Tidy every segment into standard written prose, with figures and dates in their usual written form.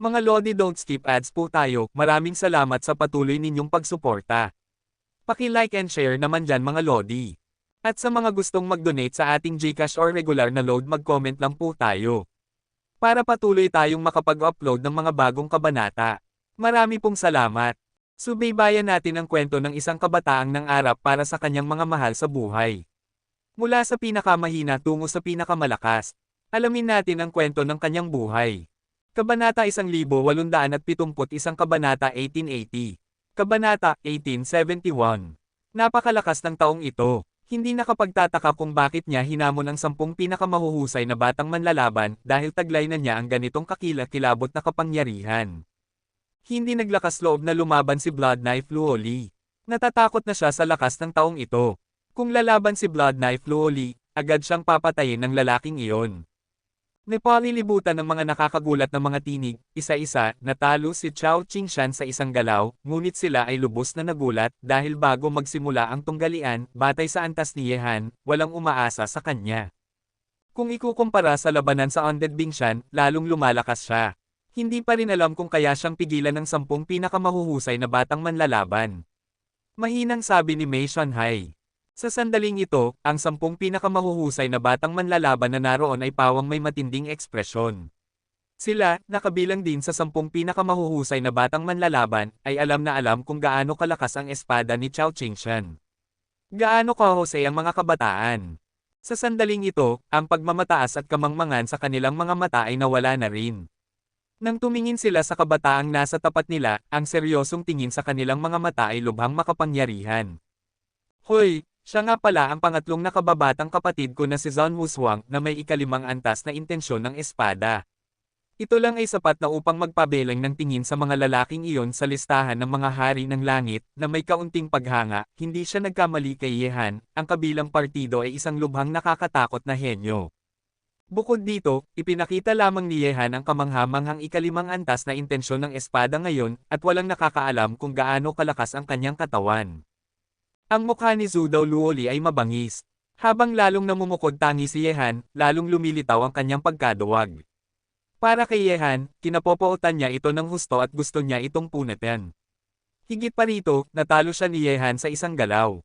Mga Lodi, don't skip ads po tayo. Maraming salamat sa patuloy ninyong pagsuporta. Paki-like and share naman dyan mga Lodi. At sa mga gustong mag-donate sa ating GCash or regular na load, mag-comment lang po tayo. Para patuloy tayong makapag-upload ng mga bagong kabanata. Marami pong salamat. Subaybayan natin ang kwento ng isang kabataang nangarap para sa kanyang mga mahal sa buhay. Mula sa pinakamahina tungo sa pinakamalakas. Alamin natin ang kwento ng kanyang buhay. Kabanata 1871, Kabanata 1880. Kabanata 1871. Napakalakas ng taong ito. Hindi nakapagtataka kung bakit niya hinamon ang 10 pinakamahuhusay na batang manlalaban dahil taglay na niya ang ganitong kakilakilabot na kapangyarihan. Hindi naglakas loob na lumaban si Blood Knife Luoli. Natatakot na siya sa lakas ng taong ito. Kung lalaban si Blood Knife Luoli, agad siyang papatayin ng lalaking iyon. Napalilibutan ng mga nakakagulat na mga tinig, isa-isa, natalo si Chao Qingshan sa isang galaw, ngunit sila ay lubos na nagulat dahil bago magsimula ang tunggalian, batay sa antas ni Yehan, walang umaasa sa kanya. Kung ikukumpara sa labanan sa Undead Bingshan, lalong lumalakas siya. Hindi pa rin alam kung kaya siyang pigilan ng 10 pinakamahuhusay na batang manlalaban. Mahinang sabi ni Mei Shanhai. Sa sandaling ito, ang 10 pinakamahuhusay na batang manlalaban na naroon ay pawang may matinding ekspresyon. Sila, nakabilang din sa 10 pinakamahuhusay na batang manlalaban, ay alam na alam kung gaano kalakas ang espada ni Chao Qingshan. Gaano kahusay ang mga kabataan. Sa sandaling ito, ang pagmamataas at kamangmangan sa kanilang mga mata ay nawala na rin. Nang tumingin sila sa kabataang nasa tapat nila, ang seryosong tingin sa kanilang mga mata ay lubhang makapangyarihan. Hoy! Siya nga pala ang pangatlong nakababatang kapatid ko na si Zhang Wushuang na may ikalimang antas na intensyon ng espada. Ito lang ay sapat na upang magpabelang ng tingin sa mga lalaking iyon sa listahan ng mga hari ng langit na may kaunting paghanga. Hindi siya nagkamali kay Yehan, ang kabilang partido ay isang lubhang nakakatakot na henyo. Bukod dito, ipinakita lamang ni Yehan ang kamanghamanghang ikalimang antas na intensyon ng espada ngayon at walang nakakaalam kung gaano kalakas ang kanyang katawan. Ang mukha ni Zhu Dao Luoli ay mabangis. Habang lalong namumukod tangi si Yehan, lalong lumilitaw ang kanyang pagkaduwag. Para kay Yehan, kinapopootan niya ito ng husto at gusto niya itong punatan. Higit pa rito, natalo siya ni Yehan sa isang galaw.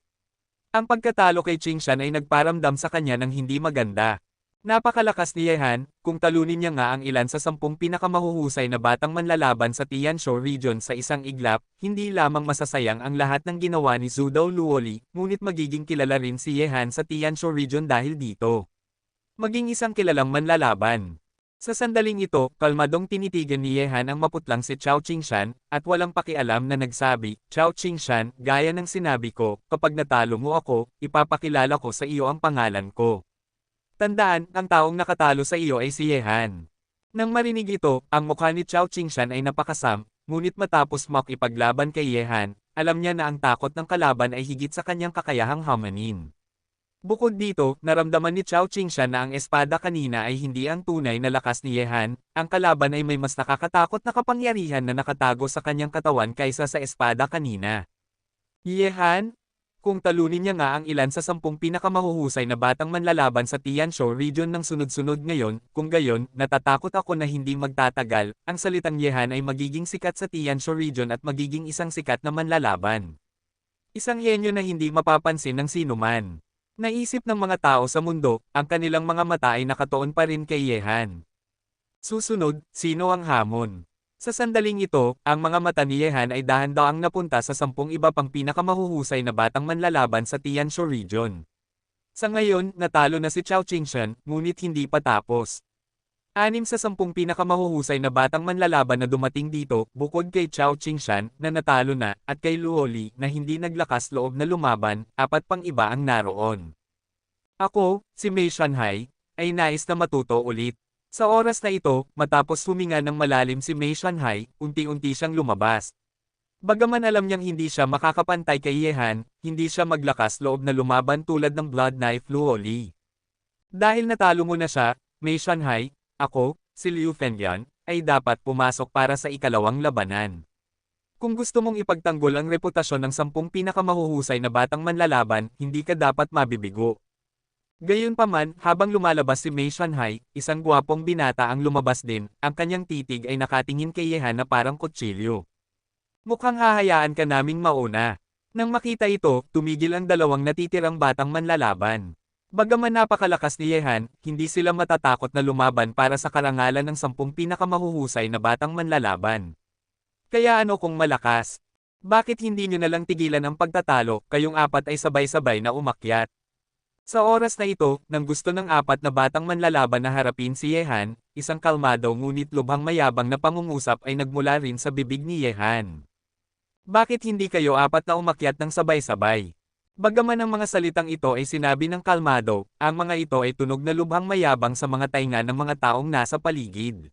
Ang pagkatalo kay Qingshan ay nagparamdam sa kanya ng hindi maganda. Napakalakas ni Yehan, kung talunin niya nga ang ilan sa 10 pinakamahuhusay na batang manlalaban sa Tianzhou region sa isang iglap, hindi lamang masasayang ang lahat ng ginawa ni Zhu Dao Luoli, ngunit magiging kilala rin si Yehan sa Tianzhou region dahil dito. Maging isang kilalang manlalaban. Sa sandaling ito, kalmadong tinitigan ni Yehan ang maputlang si Chao Qingshan, at walang pakialam na nagsabi, Chao Qingshan, gaya ng sinabi ko, kapag natalo mo ako, ipapakilala ko sa iyo ang pangalan ko. Tandaan, ang taong nakatalo sa iyo ay si Yehan. Nang marinig ito, ang mukha ni Chao Qingshan ay napakasam, ngunit matapos makipaglaban kay Yehan, alam niya na ang takot ng kalaban ay higit sa kanyang kakayahang hamanin. Bukod dito, naramdaman ni Chao Qingshan na ang espada kanina ay hindi ang tunay na lakas ni Yehan, ang kalaban ay may mas nakakatakot na kapangyarihan na nakatago sa kanyang katawan kaysa sa espada kanina. Yehan? Kung talunin niya nga ang ilan sa 10 pinakamahuhusay na batang manlalaban sa Tianzhou region ng sunod-sunod ngayon, kung gayon, natatakot ako na hindi magtatagal, ang salitang Yehan ay magiging sikat sa Tianzhou region at magiging isang sikat na manlalaban. Isang henyo na hindi mapapansin ng sinuman. Naisip ng mga tao sa mundo, ang kanilang mga mata ay nakatuon pa rin kay Yehan. Susunod, sino ang hamon? Sa sandaling ito, ang mga mata ni Yehan ay dahan-daang napunta sa 10 iba pang pinakamahuhusay na batang manlalaban sa Tianzhou region. Sa ngayon, natalo na si Chao Qingshan, ngunit hindi pa tapos. 6 sa 10 pinakamahuhusay na batang manlalaban na dumating dito, bukod kay Chao Qingshan, na natalo na, at kay Luoli, na hindi naglakas loob na lumaban, 4 pang iba ang naroon. Ako, si Mei Shanhai, ay nais na matuto ulit. Sa oras na ito, matapos huminga ng malalim si Mei Shanhai, unti-unti siyang lumabas. Bagaman alam niyang hindi siya makakapantay kay Yehan, hindi siya maglakas loob na lumaban tulad ng Blood Knife Luoli. Dahil natalo mo na siya, Mei Shanhai, ako, si Liu Fengyan, ay dapat pumasok para sa ikalawang labanan. Kung gusto mong ipagtanggol ang reputasyon ng 10 pinakamahuhusay na batang manlalaban, hindi ka dapat mabibigo. Gayunpaman, habang lumalabas si Mei Shanhai, isang gwapong binata ang lumabas din, ang kanyang titig ay nakatingin kay Yehan na parang kutsilyo. Mukhang hahayaan ka naming mauna. Nang makita ito, tumigil ang dalawang natitirang batang manlalaban. Bagaman napakalakas ni Yehan, hindi sila matatakot na lumaban para sa karangalan ng 10 pinakamahuhusay na batang manlalaban. Kaya ano kung malakas? Bakit hindi nyo nalang tigilan ang pagtatalo, kayong apat ay sabay-sabay na umakyat? Sa oras na ito, nang gusto ng apat na batang manlalaban na harapin si Yehan, isang kalmado ngunit lubhang mayabang na pangungusap ay nagmula rin sa bibig ni Yehan. Bakit hindi kayo apat na umakyat ng sabay-sabay? Bagaman ang mga salitang ito ay sinabi ng kalmado, ang mga ito ay tunog na lubhang mayabang sa mga tainga ng mga taong nasa paligid.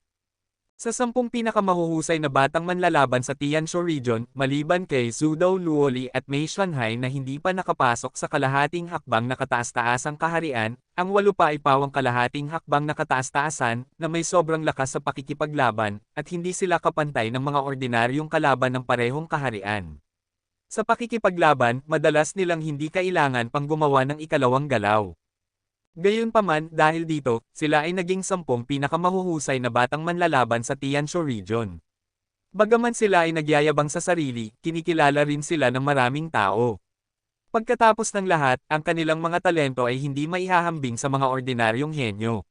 Sa 10 pinakamahuhusay na batang manlalaban sa Tianshu Region, maliban kay Zhu Dao Luoli at Mei Shanhai na hindi pa nakapasok sa kalahating hakbang na kataas-taasang kaharian, ang 8 pa ay pawang kalahating hakbang na kataas-taasan, na may sobrang lakas sa pakikipaglaban, at hindi sila kapantay ng mga ordinaryong kalaban ng parehong kaharian. Sa pakikipaglaban, madalas nilang hindi kailangan pang gumawa ng ikalawang galaw. Gayunpaman, dahil dito, sila ay naging 10 pinakamahuhusay na batang manlalaban sa Tianshu Region. Bagaman sila ay nagyayabang sa sarili, kinikilala rin sila ng maraming tao. Pagkatapos ng lahat, ang kanilang mga talento ay hindi maihahambing sa mga ordinaryong henyo.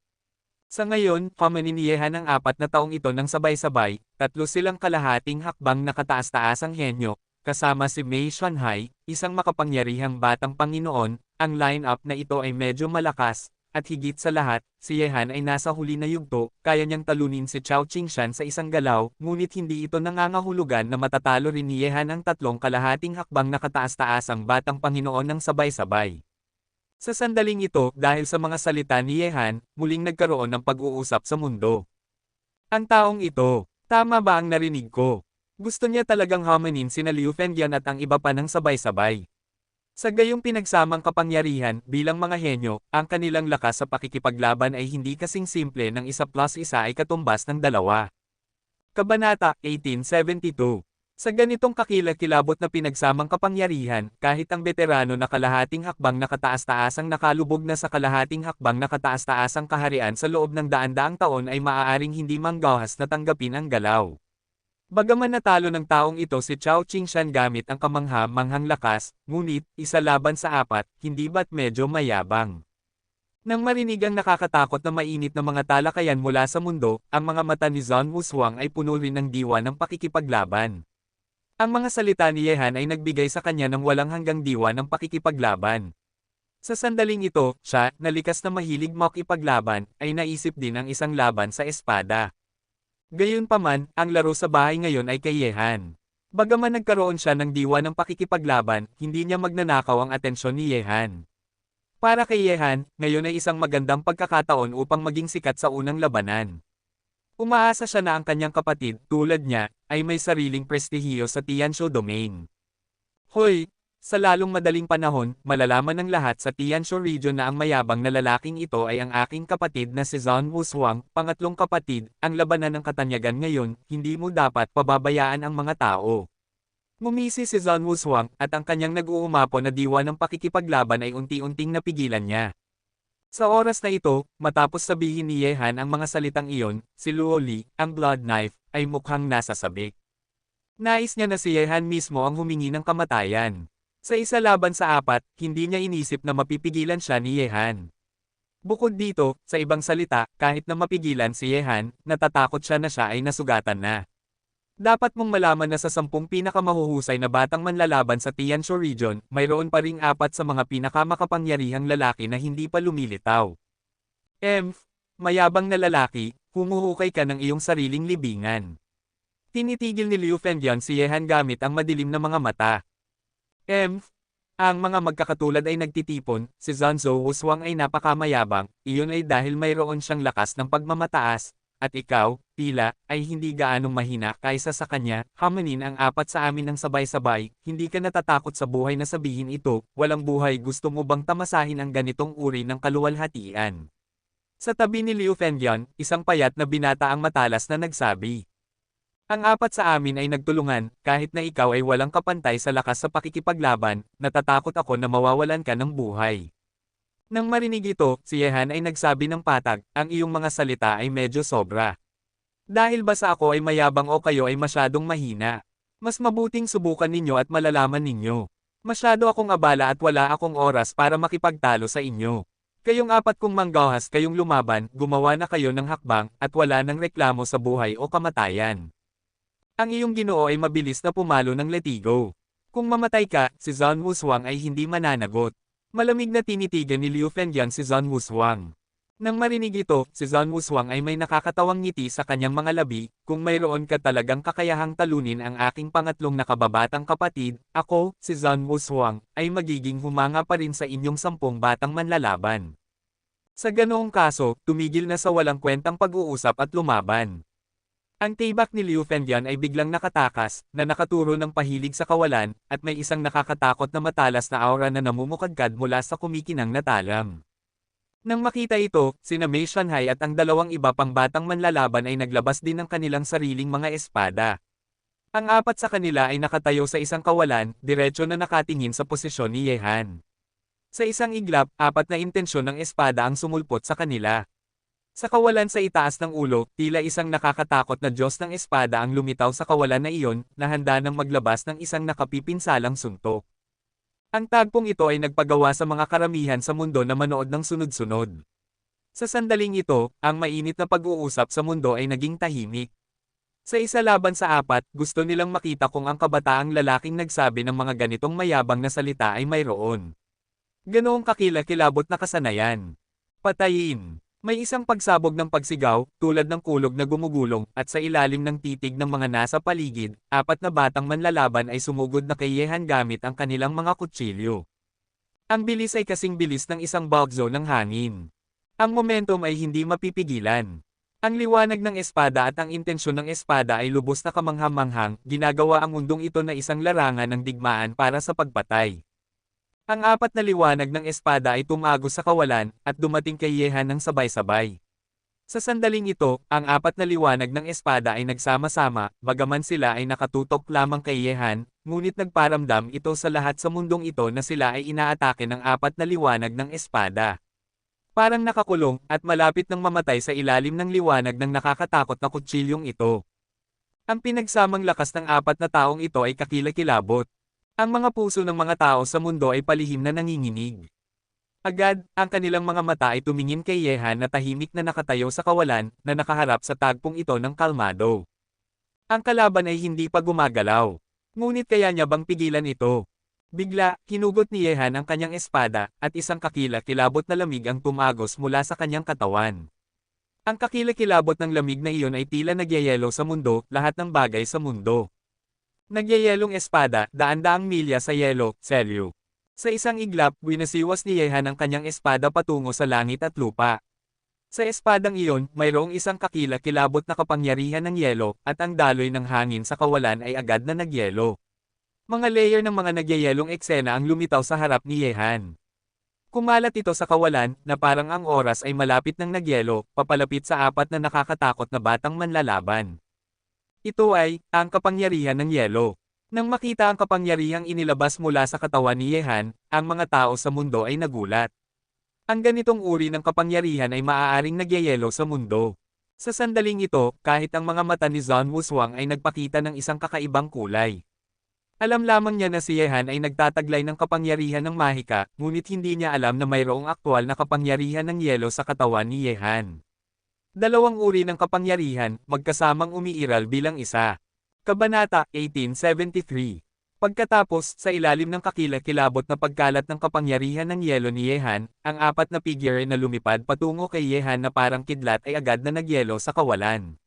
Sa ngayon, pamaniniyehan ang 4 na taong ito ng sabay-sabay, 3 silang kalahating hakbang na kataas-taasang henyo, kasama si Mei Shanhai, isang makapangyarihang batang Panginoon. Ang line-up na ito ay medyo malakas, at higit sa lahat, si Yehan ay nasa huli na yugto, kaya niyang talunin si Chao Qingshan sa isang galaw, ngunit hindi ito nangangahulugan na matatalo rin ni Yehan ang 3 kalahating hakbang na kataas-taasang batang Panginoon ng sabay-sabay. Sa sandaling ito, dahil sa mga salita ni Yehan, muling nagkaroon ng pag-uusap sa mundo. Ang taong ito, tama ba ang narinig ko? Gusto niya talagang hamanin sina Liu Fengyan at ang iba pa ng sabay-sabay. Sa gayong pinagsamang kapangyarihan, bilang mga henyo, ang kanilang lakas sa pakikipaglaban ay hindi kasing simple ng 1+1 ay katumbas ng 2. Kabanata 1872. Sa ganitong kakilakilabot na pinagsamang kapangyarihan, kahit ang veterano na kalahating hakbang na kataas-taasang nakalubog na sa kalahating hakbang na kataas-taasang kaharian sa loob ng daan-daang taon ay maaaring hindi manggahas na tanggapin ang galaw. Bagaman natalo ng taong ito si Chao Qingshan gamit ang kamangha-manghang lakas, ngunit, 1 laban sa 4, hindi ba't medyo mayabang? Nang marinig ang nakakatakot na mainit na mga talakayan mula sa mundo, ang mga mata ni Zhang Wushuang ay puno rin ng diwa ng pakikipaglaban. Ang mga salita ni Yehan ay nagbigay sa kanya ng walang hanggang diwa ng pakikipaglaban. Sa sandaling ito, siya, na likas na mahilig makipaglaban, ay naisip din ang isang laban sa espada. Gayunpaman, ang laro sa bahay ngayon ay kay Yehan. Bagaman nagkaroon siya ng diwa ng pakikipaglaban, hindi niya magnanakaw ang atensyon ni Yehan. Para kay Yehan, ngayon ay isang magandang pagkakataon upang maging sikat sa unang labanan. Umaasa siya na ang kanyang kapatid, tulad niya, ay may sariling prestihiyo sa Tianshu Domain. Hoy! Sa lalong madaling panahon, malalaman ng lahat sa Tianshu Region na ang mayabang na lalaking ito ay ang aking kapatid na si Zhang Wushuang, pangatlong kapatid. Ang labanan ng katanyagan ngayon, hindi mo dapat pababayaan ang mga tao. Ngumisi si Zhang Wushuang, at ang kanyang nag-uumapo na diwa ng pakikipaglaban ay unti-unting napigilan niya. Sa oras na ito, matapos sabihin ni Yehan ang mga salitang iyon, si Luo Li, ang Blood Knife, ay mukhang nasasabik. Nais niya na si Yehan mismo ang humingi ng kamatayan. Sa 1 laban sa 4, hindi niya inisip na mapipigilan siya ni Yehan. Bukod dito, sa ibang salita, kahit na mapigilan si Yehan, natatakot siya na siya ay nasugatan na. Dapat mong malaman na sa 10 pinakamahuhusay na batang manlalaban sa Tianshu Region, mayroon pa ring 4 sa mga pinakamakapangyarihang lalaki na hindi pa lumilitaw. Mayabang na lalaki, humuhukay ka ng iyong sariling libingan. Tinitigil ni Liu Fengyan si Yehan gamit ang madilim na mga mata. Ang mga magkakatulad ay nagtitipon, si Zhang Wushuang ay napakamayabang, iyon ay dahil mayroon siyang lakas ng pagmamataas, at ikaw, tila, ay hindi gaanong mahina kaysa sa kanya. Hamanin ang 4 sa amin ng sabay-sabay, hindi ka natatakot sa buhay na sabihin ito, walang buhay. Gusto mo bang tamasahin ang ganitong uri ng kaluwalhatian? Sa tabi ni Liu Fengyan, isang payat na binata ang matalas na nagsabi. Ang 4 sa amin ay nagtulungan, kahit na ikaw ay walang kapantay sa lakas sa pakikipaglaban, natatakot ako na mawawalan ka ng buhay. Nang marinig ito, si Yehan ay nagsabi ng patag, ang iyong mga salita ay medyo sobra. Dahil ba sa ako ay mayabang o kayo ay masyadong mahina? Mas mabuting subukan ninyo at malalaman ninyo. Masyado akong abala at wala akong oras para makipagtalo sa inyo. Kayong apat kong manggahas kayong lumaban, gumawa na kayo ng hakbang, at wala ng reklamo sa buhay o kamatayan. Ang iyong ginoo ay mabilis na pumalo ng letigo. Kung mamatay ka, si Zhang Wushuang ay hindi mananagot. Malamig na tinitigan ni Liu Fengyan si Zhang Wushuang. Nang marinig ito, si Zhang Wushuang ay may nakakatawang ngiti sa kanyang mga labi, kung mayroon ka talagang kakayahang talunin ang aking pangatlong nakababatang kapatid, ako, si Zhang Wushuang, ay magiging humanga pa rin sa inyong 10 batang manlalaban. Sa ganoong kaso, tumigil na sa walang kwentang pag-uusap at lumaban. Ang tibak ni Liu Fengyan ay biglang nakatakas, na nakaturo ng pahilig sa kawalan, at may isang nakakatakot na matalas na aura na namumukadkad mula sa kumikinang na talam. Nang makita ito, sina Mei Shanhai at ang dalawang iba pang batang manlalaban ay naglabas din ng kanilang sariling mga espada. Ang apat sa kanila ay nakatayo sa isang kawalan, diretso na nakatingin sa posisyon ni Yehan. Sa isang iglap, 4 na intensyon ng espada ang sumulpot sa kanila. Sa kawalan sa itaas ng ulo, tila isang nakakatakot na Diyos ng espada ang lumitaw sa kawalan na iyon, na handa nang maglabas ng isang nakapipinsalang suntok. Ang tagpong ito ay nagpagawa sa mga karamihan sa mundo na manood ng sunod-sunod. Sa sandaling ito, ang mainit na pag-uusap sa mundo ay naging tahimik. Sa isa laban sa 4, gusto nilang makita kung ang kabataang lalaking nagsabi ng mga ganitong mayabang na salita ay mayroon. Ganoong kakilakilabot na kasanayan. Patayin. May isang pagsabog ng pagsigaw, tulad ng kulog na gumugulong, at sa ilalim ng titig ng mga nasa paligid, 4 na batang manlalaban ay sumugod na kay Yehan gamit ang kanilang mga kutsilyo. Ang bilis ay kasing bilis ng isang balkzo ng hangin. Ang momentum ay hindi mapipigilan. Ang liwanag ng espada at ang intensyon ng espada ay lubos na kamanghamanghang, ginagawa ang mundong ito na isang larangan ng digmaan para sa pagpatay. Ang 4 na liwanag ng espada ay tumagos sa kawalan, at dumating kay Yehan ng sabay-sabay. Sa sandaling ito, ang 4 na liwanag ng espada ay nagsama-sama, bagaman sila ay nakatutok lamang kay Yehan, ngunit nagparamdam ito sa lahat sa mundong ito na sila ay inaatake ng 4 na liwanag ng espada. Parang nakakulong, at malapit ng mamatay sa ilalim ng liwanag ng nakakatakot na kutsilyong ito. Ang pinagsamang lakas ng 4 na taong ito ay kakilakilabot. Ang mga puso ng mga tao sa mundo ay palihim na nanginginig. Agad, ang kanilang mga mata ay tumingin kay Yehan na tahimik na nakatayo sa kawalan, na nakaharap sa tagpong ito ng kalmado. Ang kalaban ay hindi pa gumagalaw. Ngunit kaya niya bang pigilan ito? Bigla, hinugot ni Yehan ang kanyang espada, at isang kakilakilabot na lamig ang tumagos mula sa kanyang katawan. Ang kakilakilabot ng lamig na iyon ay tila nagyayelo sa mundo, lahat ng bagay sa mundo. Nagyayelong espada, daan-daang milya sa yelo, selyo. Sa isang iglap, winasiwas ni Yehan ang kanyang espada patungo sa langit at lupa. Sa espadang iyon, mayroong isang kakilakilabot na kapangyarihan ng yelo, at ang daloy ng hangin sa kawalan ay agad na nagyelo. Mga layer ng mga nagyayelong eksena ang lumitaw sa harap ni Yehan. Kumalat ito sa kawalan, na parang ang oras ay malapit ng nagyelo, papalapit sa 4 na nakakatakot na batang manlalaban. Ito ay, ang kapangyarihan ng yelo. Nang makita ang kapangyarihang inilabas mula sa katawan ni Yehan, ang mga tao sa mundo ay nagulat. Ang ganitong uri ng kapangyarihan ay maaaring nagyayelo sa mundo. Sa sandaling ito, kahit ang mga mata ni Zhang Wushuang ay nagpakita ng isang kakaibang kulay. Alam lamang niya na si Yehan ay nagtataglay ng kapangyarihan ng mahika, ngunit hindi niya alam na mayroong aktwal na kapangyarihan ng yelo sa katawan ni Yehan. Dalawang uri ng kapangyarihan, magkasamang umiiral bilang isa. Kabanata 1873. Pagkatapos, sa ilalim ng kakilakilabot na pagkalat ng kapangyarihan ng yelo ni Yehan, ang 4 na figure na lumipad patungo kay Yehan na parang kidlat ay agad na nagyelo sa kawalan.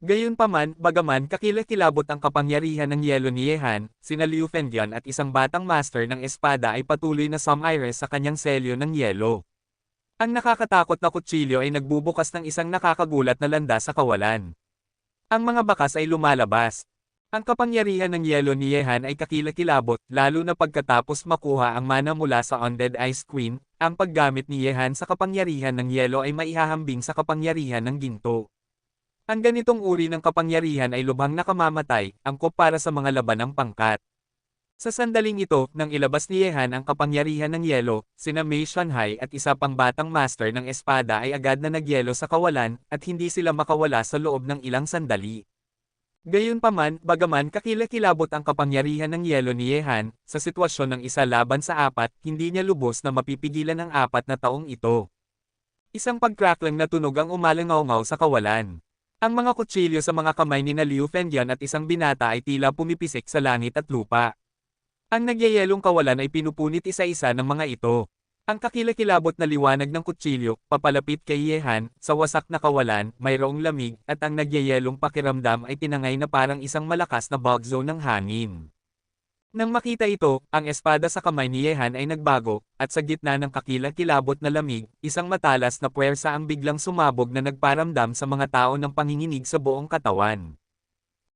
Gayunpaman, bagaman kakilakilabot ang kapangyarihan ng yelo ni Yehan, sina Liu Fengyan at isang batang master ng espada ay patuloy na sumires sa kanyang selyo ng yelo. Ang nakakatakot na kutsilyo ay nagbubukas ng isang nakakagulat na landas sa kawalan. Ang mga bakas ay lumalabas. Ang kapangyarihan ng yelo ni Yehan ay kakilakilabot, lalo na pagkatapos makuha ang mana mula sa Undead Ice Queen, ang paggamit ni Yehan sa kapangyarihan ng yelo ay maihahambing sa kapangyarihan ng ginto. Ang ganitong uri ng kapangyarihan ay lubhang nakamamatay, angkop para sa mga laban ng pangkat. Sa sandaling ito, nang ilabas ni Yehan ang kapangyarihan ng yelo, sina Mei Shanhai at isa pang batang master ng espada ay agad na nagyelo sa kawalan, at hindi sila makawala sa loob ng ilang sandali. Gayunpaman, bagaman kakilakilabot ang kapangyarihan ng yelo ni Yehan, sa sitwasyon ng isa laban sa apat, hindi niya lubos na mapipigilan ang 4 na taong ito. Isang pagkraklang na tunog ang umalangaw-ngaw sa kawalan. Ang mga kutsilyo sa mga kamay ni Liu Fengyan at isang binata ay tila pumipisik sa langit at lupa. Ang nagyayelong kawalan ay pinupunit isa-isa ng mga ito. Ang kakilakilabot na liwanag ng kutsilyo, papalapit kay Yehan, sa wasak na kawalan, mayroong lamig, at ang nagyayelong pakiramdam ay tinangay na parang isang malakas na bug zone ng hangin. Nang makita ito, ang espada sa kamay ni Yehan ay nagbago, at sa gitna ng kakilakilabot na lamig, isang matalas na puwersa ang biglang sumabog na nagparamdam sa mga tao ng panginginig sa buong katawan.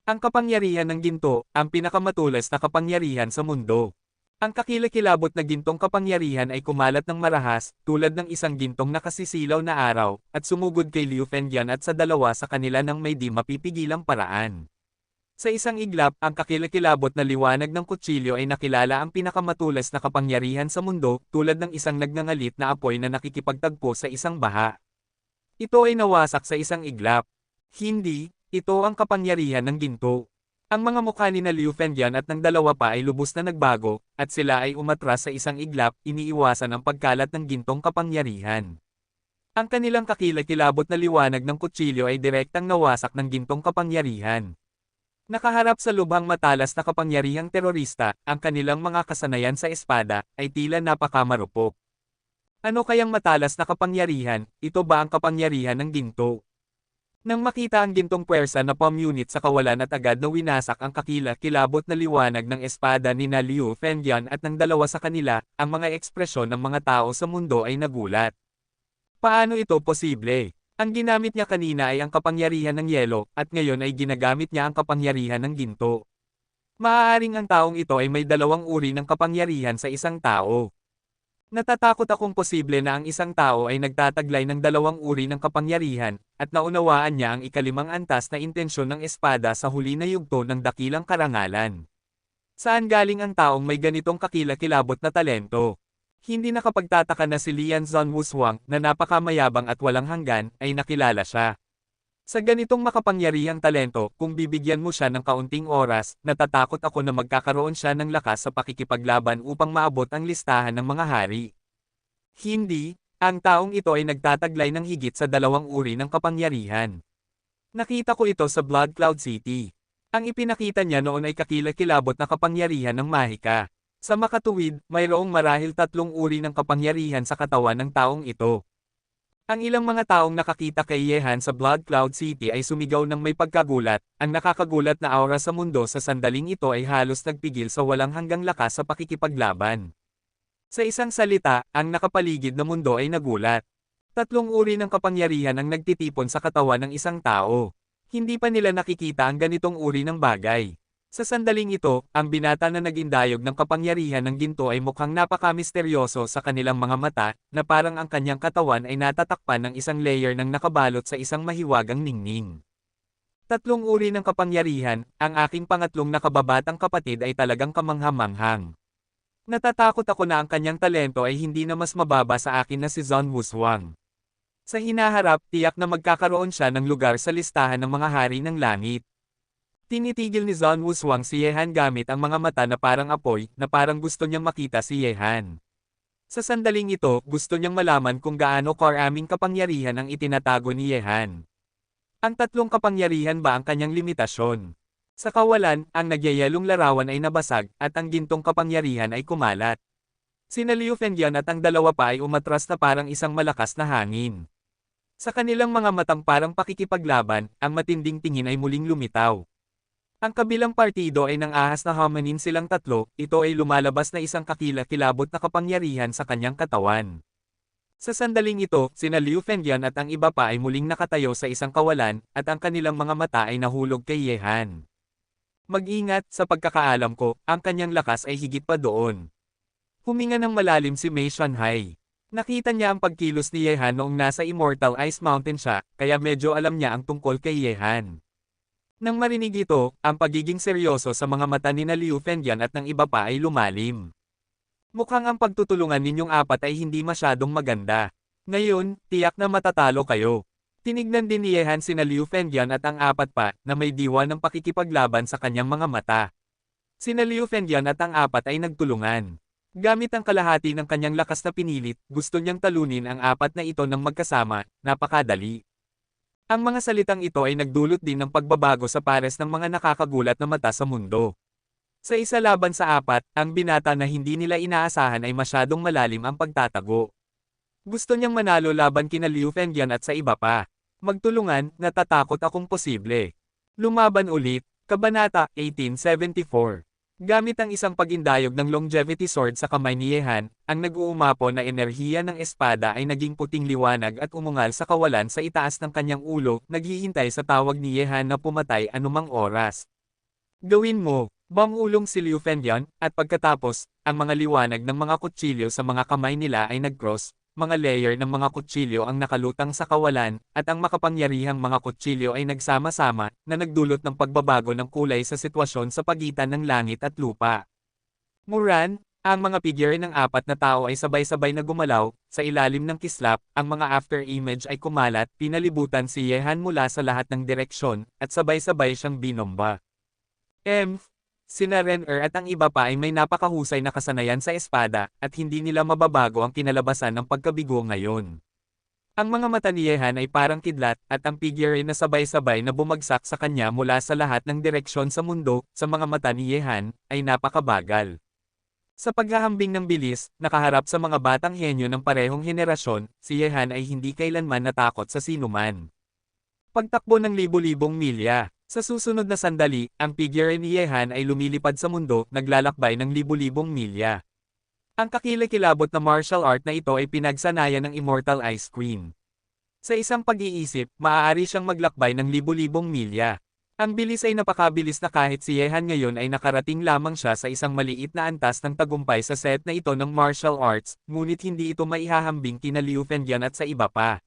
Ang kapangyarihan ng ginto, ang pinakamatulas na kapangyarihan sa mundo. Ang kakilakilabot na gintong kapangyarihan ay kumalat ng marahas, tulad ng isang gintong nakasisilaw na araw, at sumugod kay Liu Fengyan at sa dalawa sa kanila ng may di mapipigilang paraan. Sa isang iglap, ang kakilakilabot na liwanag ng kutsilyo ay nakilala ang pinakamatulas na kapangyarihan sa mundo, tulad ng isang nagngangalit na apoy na nakikipagtagpo sa isang baha. Ito ay nawasak sa isang iglap. Hindi, ito ang kapangyarihan ng ginto. Ang mga mukha ni Liu Fengyan at ng dalawa pa ay lubos na nagbago, at sila ay umatras sa isang iglap, iniiwasan ang pagkalat ng gintong kapangyarihan. Ang kanilang kakilakilabot na liwanag ng kutsilyo ay direktang nawasak ng gintong kapangyarihan. Nakaharap sa lubhang matalas na kapangyarihang terorista, ang kanilang mga kasanayan sa espada, ay tila napakamarupok. Ano kayang matalas na kapangyarihan, ito ba ang kapangyarihan ng ginto? Nang makita ang gintong puwersa na palm unit sa kawalan at agad na winasak ang kakilakilabot na liwanag ng espada ni Liu Fengyan at ng dalawa sa kanila, ang mga ekspresyon ng mga tao sa mundo ay nagulat. Paano ito posible? Ang ginamit niya kanina ay ang kapangyarihan ng yelo, at ngayon ay ginagamit niya ang kapangyarihan ng ginto. Maaaring ang taong ito ay may dalawang uri ng kapangyarihan sa isang tao. Natatakot akong posible na ang isang tao ay nagtataglay ng dalawang uri ng kapangyarihan, at naunawaan niya ang ikalimang antas na intensyon ng espada sa huli na yugto ng dakilang karangalan. Saan galing ang taong may ganitong kakilakilabot na talento? Hindi nakapagtataka na si Lian Zhonwushuang, na napakamayabang at walang hanggan, ay nakilala siya. Sa ganitong makapangyarihang talento, kung bibigyan mo siya ng kaunting oras, natatakot ako na magkakaroon siya ng lakas sa pakikipaglaban upang maabot ang listahan ng mga hari. Hindi, ang taong ito ay nagtataglay ng higit sa dalawang uri ng kapangyarihan. Nakita ko ito sa Blood Cloud City. Ang ipinakita niya noon ay kakilakilabot na kapangyarihan ng mahika. Sa makatuwid, mayroong marahil 3 uri ng kapangyarihan sa katawan ng taong ito. Ang ilang mga taong nakakita kay Yehan sa Blood Cloud City ay sumigaw ng may pagkagulat. Ang nakakagulat na aura sa mundo sa sandaling ito ay halos nagpigil sa walang hanggang lakas sa pakikipaglaban. Sa isang salita, ang nakapaligid na mundo ay nagulat. 3 uri ng kapangyarihan ang nagtitipon sa katawan ng isang tao. Hindi pa nila nakikita ang ganitong uri ng bagay. Sa sandaling ito, ang binata na naging dayog ng kapangyarihan ng ginto ay mukhang napaka-misteryoso sa kanilang mga mata, na parang ang kanyang katawan ay natatakpan ng isang layer ng nakabalot sa isang mahiwagang ningning. 3 uri ng kapangyarihan, ang aking pangatlong nakababatang kapatid ay talagang kamangha-manghang. Natatakot ako na ang kanyang talento ay hindi na mas mababa sa akin na si Zhonwushuang. Sa hinaharap, tiyak na magkakaroon siya ng lugar sa listahan ng mga hari ng langit. Tinitigil ni Zhonwushuang si Yehan gamit ang mga mata na parang apoy, na parang gusto niyang makita si Yehan. Sa sandaling ito, gusto niyang malaman kung gaano karaming kapangyarihan ang itinatago ni Yehan. Ang 3 kapangyarihan ba ang kanyang limitasyon? Sa kawalan, ang nagyayelong larawan ay nabasag, at ang gintong kapangyarihan ay kumalat. Sina Liu Fengyan at ang dalawa pa ay umatras na parang isang malakas na hangin. Sa kanilang mga matang parang pakikipaglaban, ang matinding tingin ay muling lumitaw. Ang kabilang partido ay nang ahas na hamanin silang 3, ito ay lumalabas na isang kakilakilabot na kapangyarihan sa kanyang katawan. Sa sandaling ito, sina Liu Fengyan at ang iba pa ay muling nakatayo sa isang kawalan, at ang kanilang mga mata ay nahulog kay Yehan. Mag-ingat, sa pagkakaalam ko, ang kanyang lakas ay higit pa doon. Huminga ng malalim si Mei Shanhai. Nakita niya ang pagkilos ni Yehan noong nasa Immortal Ice Mountain siya, kaya medyo alam niya ang tungkol kay Yehan. Nang marinig ito, ang pagiging seryoso sa mga mata ni na Liu Fengyan at ng iba pa ay lumalim. Mukhang ang pagtutulungan ninyong apat ay hindi masyadong maganda. Ngayon, tiyak na matatalo kayo. Tinignan din ni Yehan sina Liu Fengyan at ang apat pa, na may diwa ng pakikipaglaban sa kanyang mga mata. Sina Liu Fengyan at ang apat ay nagtulungan. Gamit ang kalahati ng kanyang lakas na pinilit, gusto niyang talunin ang apat na ito ng magkasama, napakadali. Ang mga salitang ito ay nagdulot din ng pagbabago sa pares ng mga nakakagulat na mata sa mundo. Sa isa laban sa apat, ang binata na hindi nila inaasahan ay masyadong malalim ang pagtatago. Gusto niyang manalo laban kina Liu Fengyan at sa iba pa. Magtulungan, natatakot akong posible. Lumaban ulit, Kabanata 1874. Gamit ang isang pagindayog ng longevity sword sa kamay ni Yehan, ang nag-uumapo na enerhiya ng espada ay naging puting liwanag at umungal sa kawalan sa itaas ng kanyang ulo, naghihintay sa tawag ni Yehan na pumatay anumang oras. Gawin mo, bangulong si Liu Fengyan, at pagkatapos, ang mga liwanag ng mga kutsilyo sa mga kamay nila ay nag-cross, mga layer ng mga kutsilyo ang nakalutang sa kawalan, at ang makapangyarihang mga kutsilyo ay nagsama-sama, na nagdulot ng pagbabago ng kulay sa sitwasyon sa pagitan ng langit at lupa. Muran, ang mga figure ng apat na tao ay sabay-sabay na gumalaw, sa ilalim ng kislap, ang mga after image ay kumalat, pinalibutan si Yehan mula sa lahat ng direksyon, at sabay-sabay siyang binomba. Sina Ren-er at ang iba pa ay may napakahusay na kasanayan sa espada, at hindi nila mababago ang kinalabasan ng pagkabigo ngayon. Ang mga mata ni Yehan ay parang kidlat, at ang figure na sabay-sabay na bumagsak sa kanya mula sa lahat ng direksyon sa mundo, sa mga mata ni Yehan, ay napakabagal. Sa paghahambing ng bilis, nakaharap sa mga batang henyo ng parehong henerasyon, si Yehan ay hindi kailanman natakot sa sinuman. Pagtakbo ng libo-libong milya. Sa susunod na sandali, ang figure ni Yehan ay lumilipad sa mundo, naglalakbay ng libu-libong milya. Ang kakilakilabot na martial art na ito ay pinagsanayan ng Immortal Ice Queen. Sa isang pag-iisip, maaari siyang maglakbay ng libu-libong milya. Ang bilis ay napakabilis na kahit si Yehan ngayon ay nakarating lamang siya sa isang maliit na antas ng tagumpay sa set na ito ng martial arts, ngunit hindi ito maihahambing kina Liu Fengyan at sa iba pa.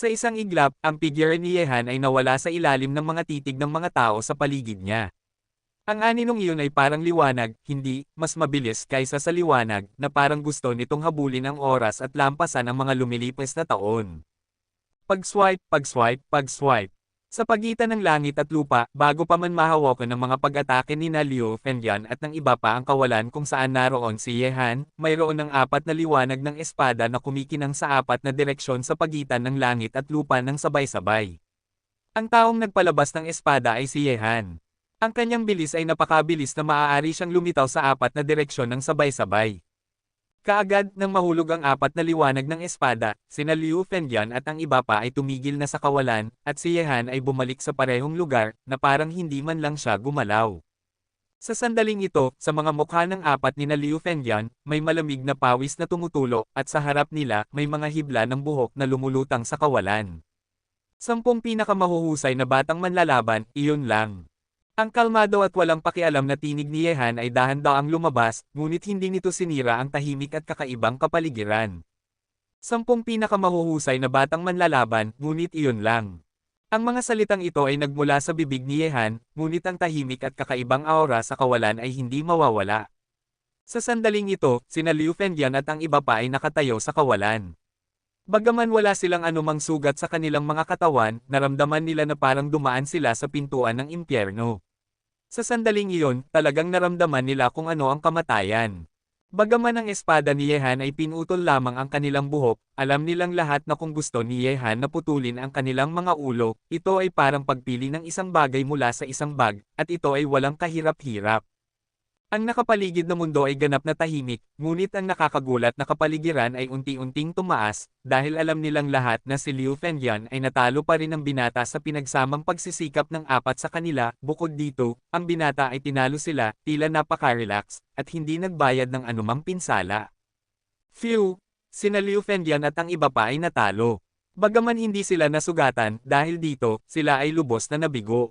Sa isang iglap, ang figure ni Yehan ay nawala sa ilalim ng mga titig ng mga tao sa paligid niya. Ang aninong iyon ay parang liwanag, hindi, mas mabilis kaysa sa liwanag, na parang gusto nitong habulin ang oras at lampasan ang mga lumilipas na taon. Pag-swipe, pag-swipe, pag-swipe. Sa pagitan ng langit at lupa, bago pa man mahawakan ng mga pag-atake ni na Liu Fengyan at ng iba pa ang kawalan kung saan naroon si Yehan, mayroon ng apat na liwanag ng espada na kumikinang sa apat na direksyon sa pagitan ng langit at lupa ng sabay-sabay. Ang taong nagpalabas ng espada ay si Yehan. Ang kanyang bilis ay napakabilis na maaari siyang lumitaw sa apat na direksyon ng sabay-sabay. Kaagad nang mahulog ang apat na liwanag ng espada, sina Liu Fengyan at ang iba pa ay tumigil na sa kawalan, at si Yehan ay bumalik sa parehong lugar, na parang hindi man lang siya gumalaw. Sa sandaling ito, sa mga mukha ng apat ni na Liu Fengyan, may malamig na pawis na tumutulo, at sa harap nila, may mga hibla ng buhok na lumulutang sa kawalan. 10 pinakamahuhusay na batang manlalaban, iyon lang. Ang kalmado at walang pakialam na tinig ni Yehan ay dahan-daang lumabas, ngunit hindi nito sinira ang tahimik at kakaibang kapaligiran. 10 pinakamahuhusay na batang manlalaban, ngunit iyon lang. Ang mga salitang ito ay nagmula sa bibig ni Yehan, ngunit ang tahimik at kakaibang aura sa kawalan ay hindi mawawala. Sa sandaling ito, sina Liu Fengyan at ang iba pa ay nakatayo sa kawalan. Bagaman wala silang anumang sugat sa kanilang mga katawan, naramdaman nila na parang dumaan sila sa pintuan ng impyerno. Sa sandaling iyon, talagang naramdaman nila kung ano ang kamatayan. Bagaman ang espada ni Yehan ay pinutol lamang ang kanilang buhok, alam nilang lahat na kung gusto ni Yehan na putulin ang kanilang mga ulo, ito ay parang pagpili ng isang bagay mula sa isang bag, at ito ay walang kahirap-hirap. Ang nakapaligid na mundo ay ganap na tahimik, ngunit ang nakakagulat na kapaligiran ay unti-unting tumaas, dahil alam nilang lahat na si Liu Fengyan ay natalo pa rin ng binata sa pinagsamang pagsisikap ng apat sa kanila. Bukod dito, ang binata ay tinalo sila, tila napaka-relax, at hindi nagbayad ng anumang pinsala. Phew! Sina Liu Fengyan at ang iba pa ay natalo. Bagaman hindi sila nasugatan, dahil dito, sila ay lubos na nabigo.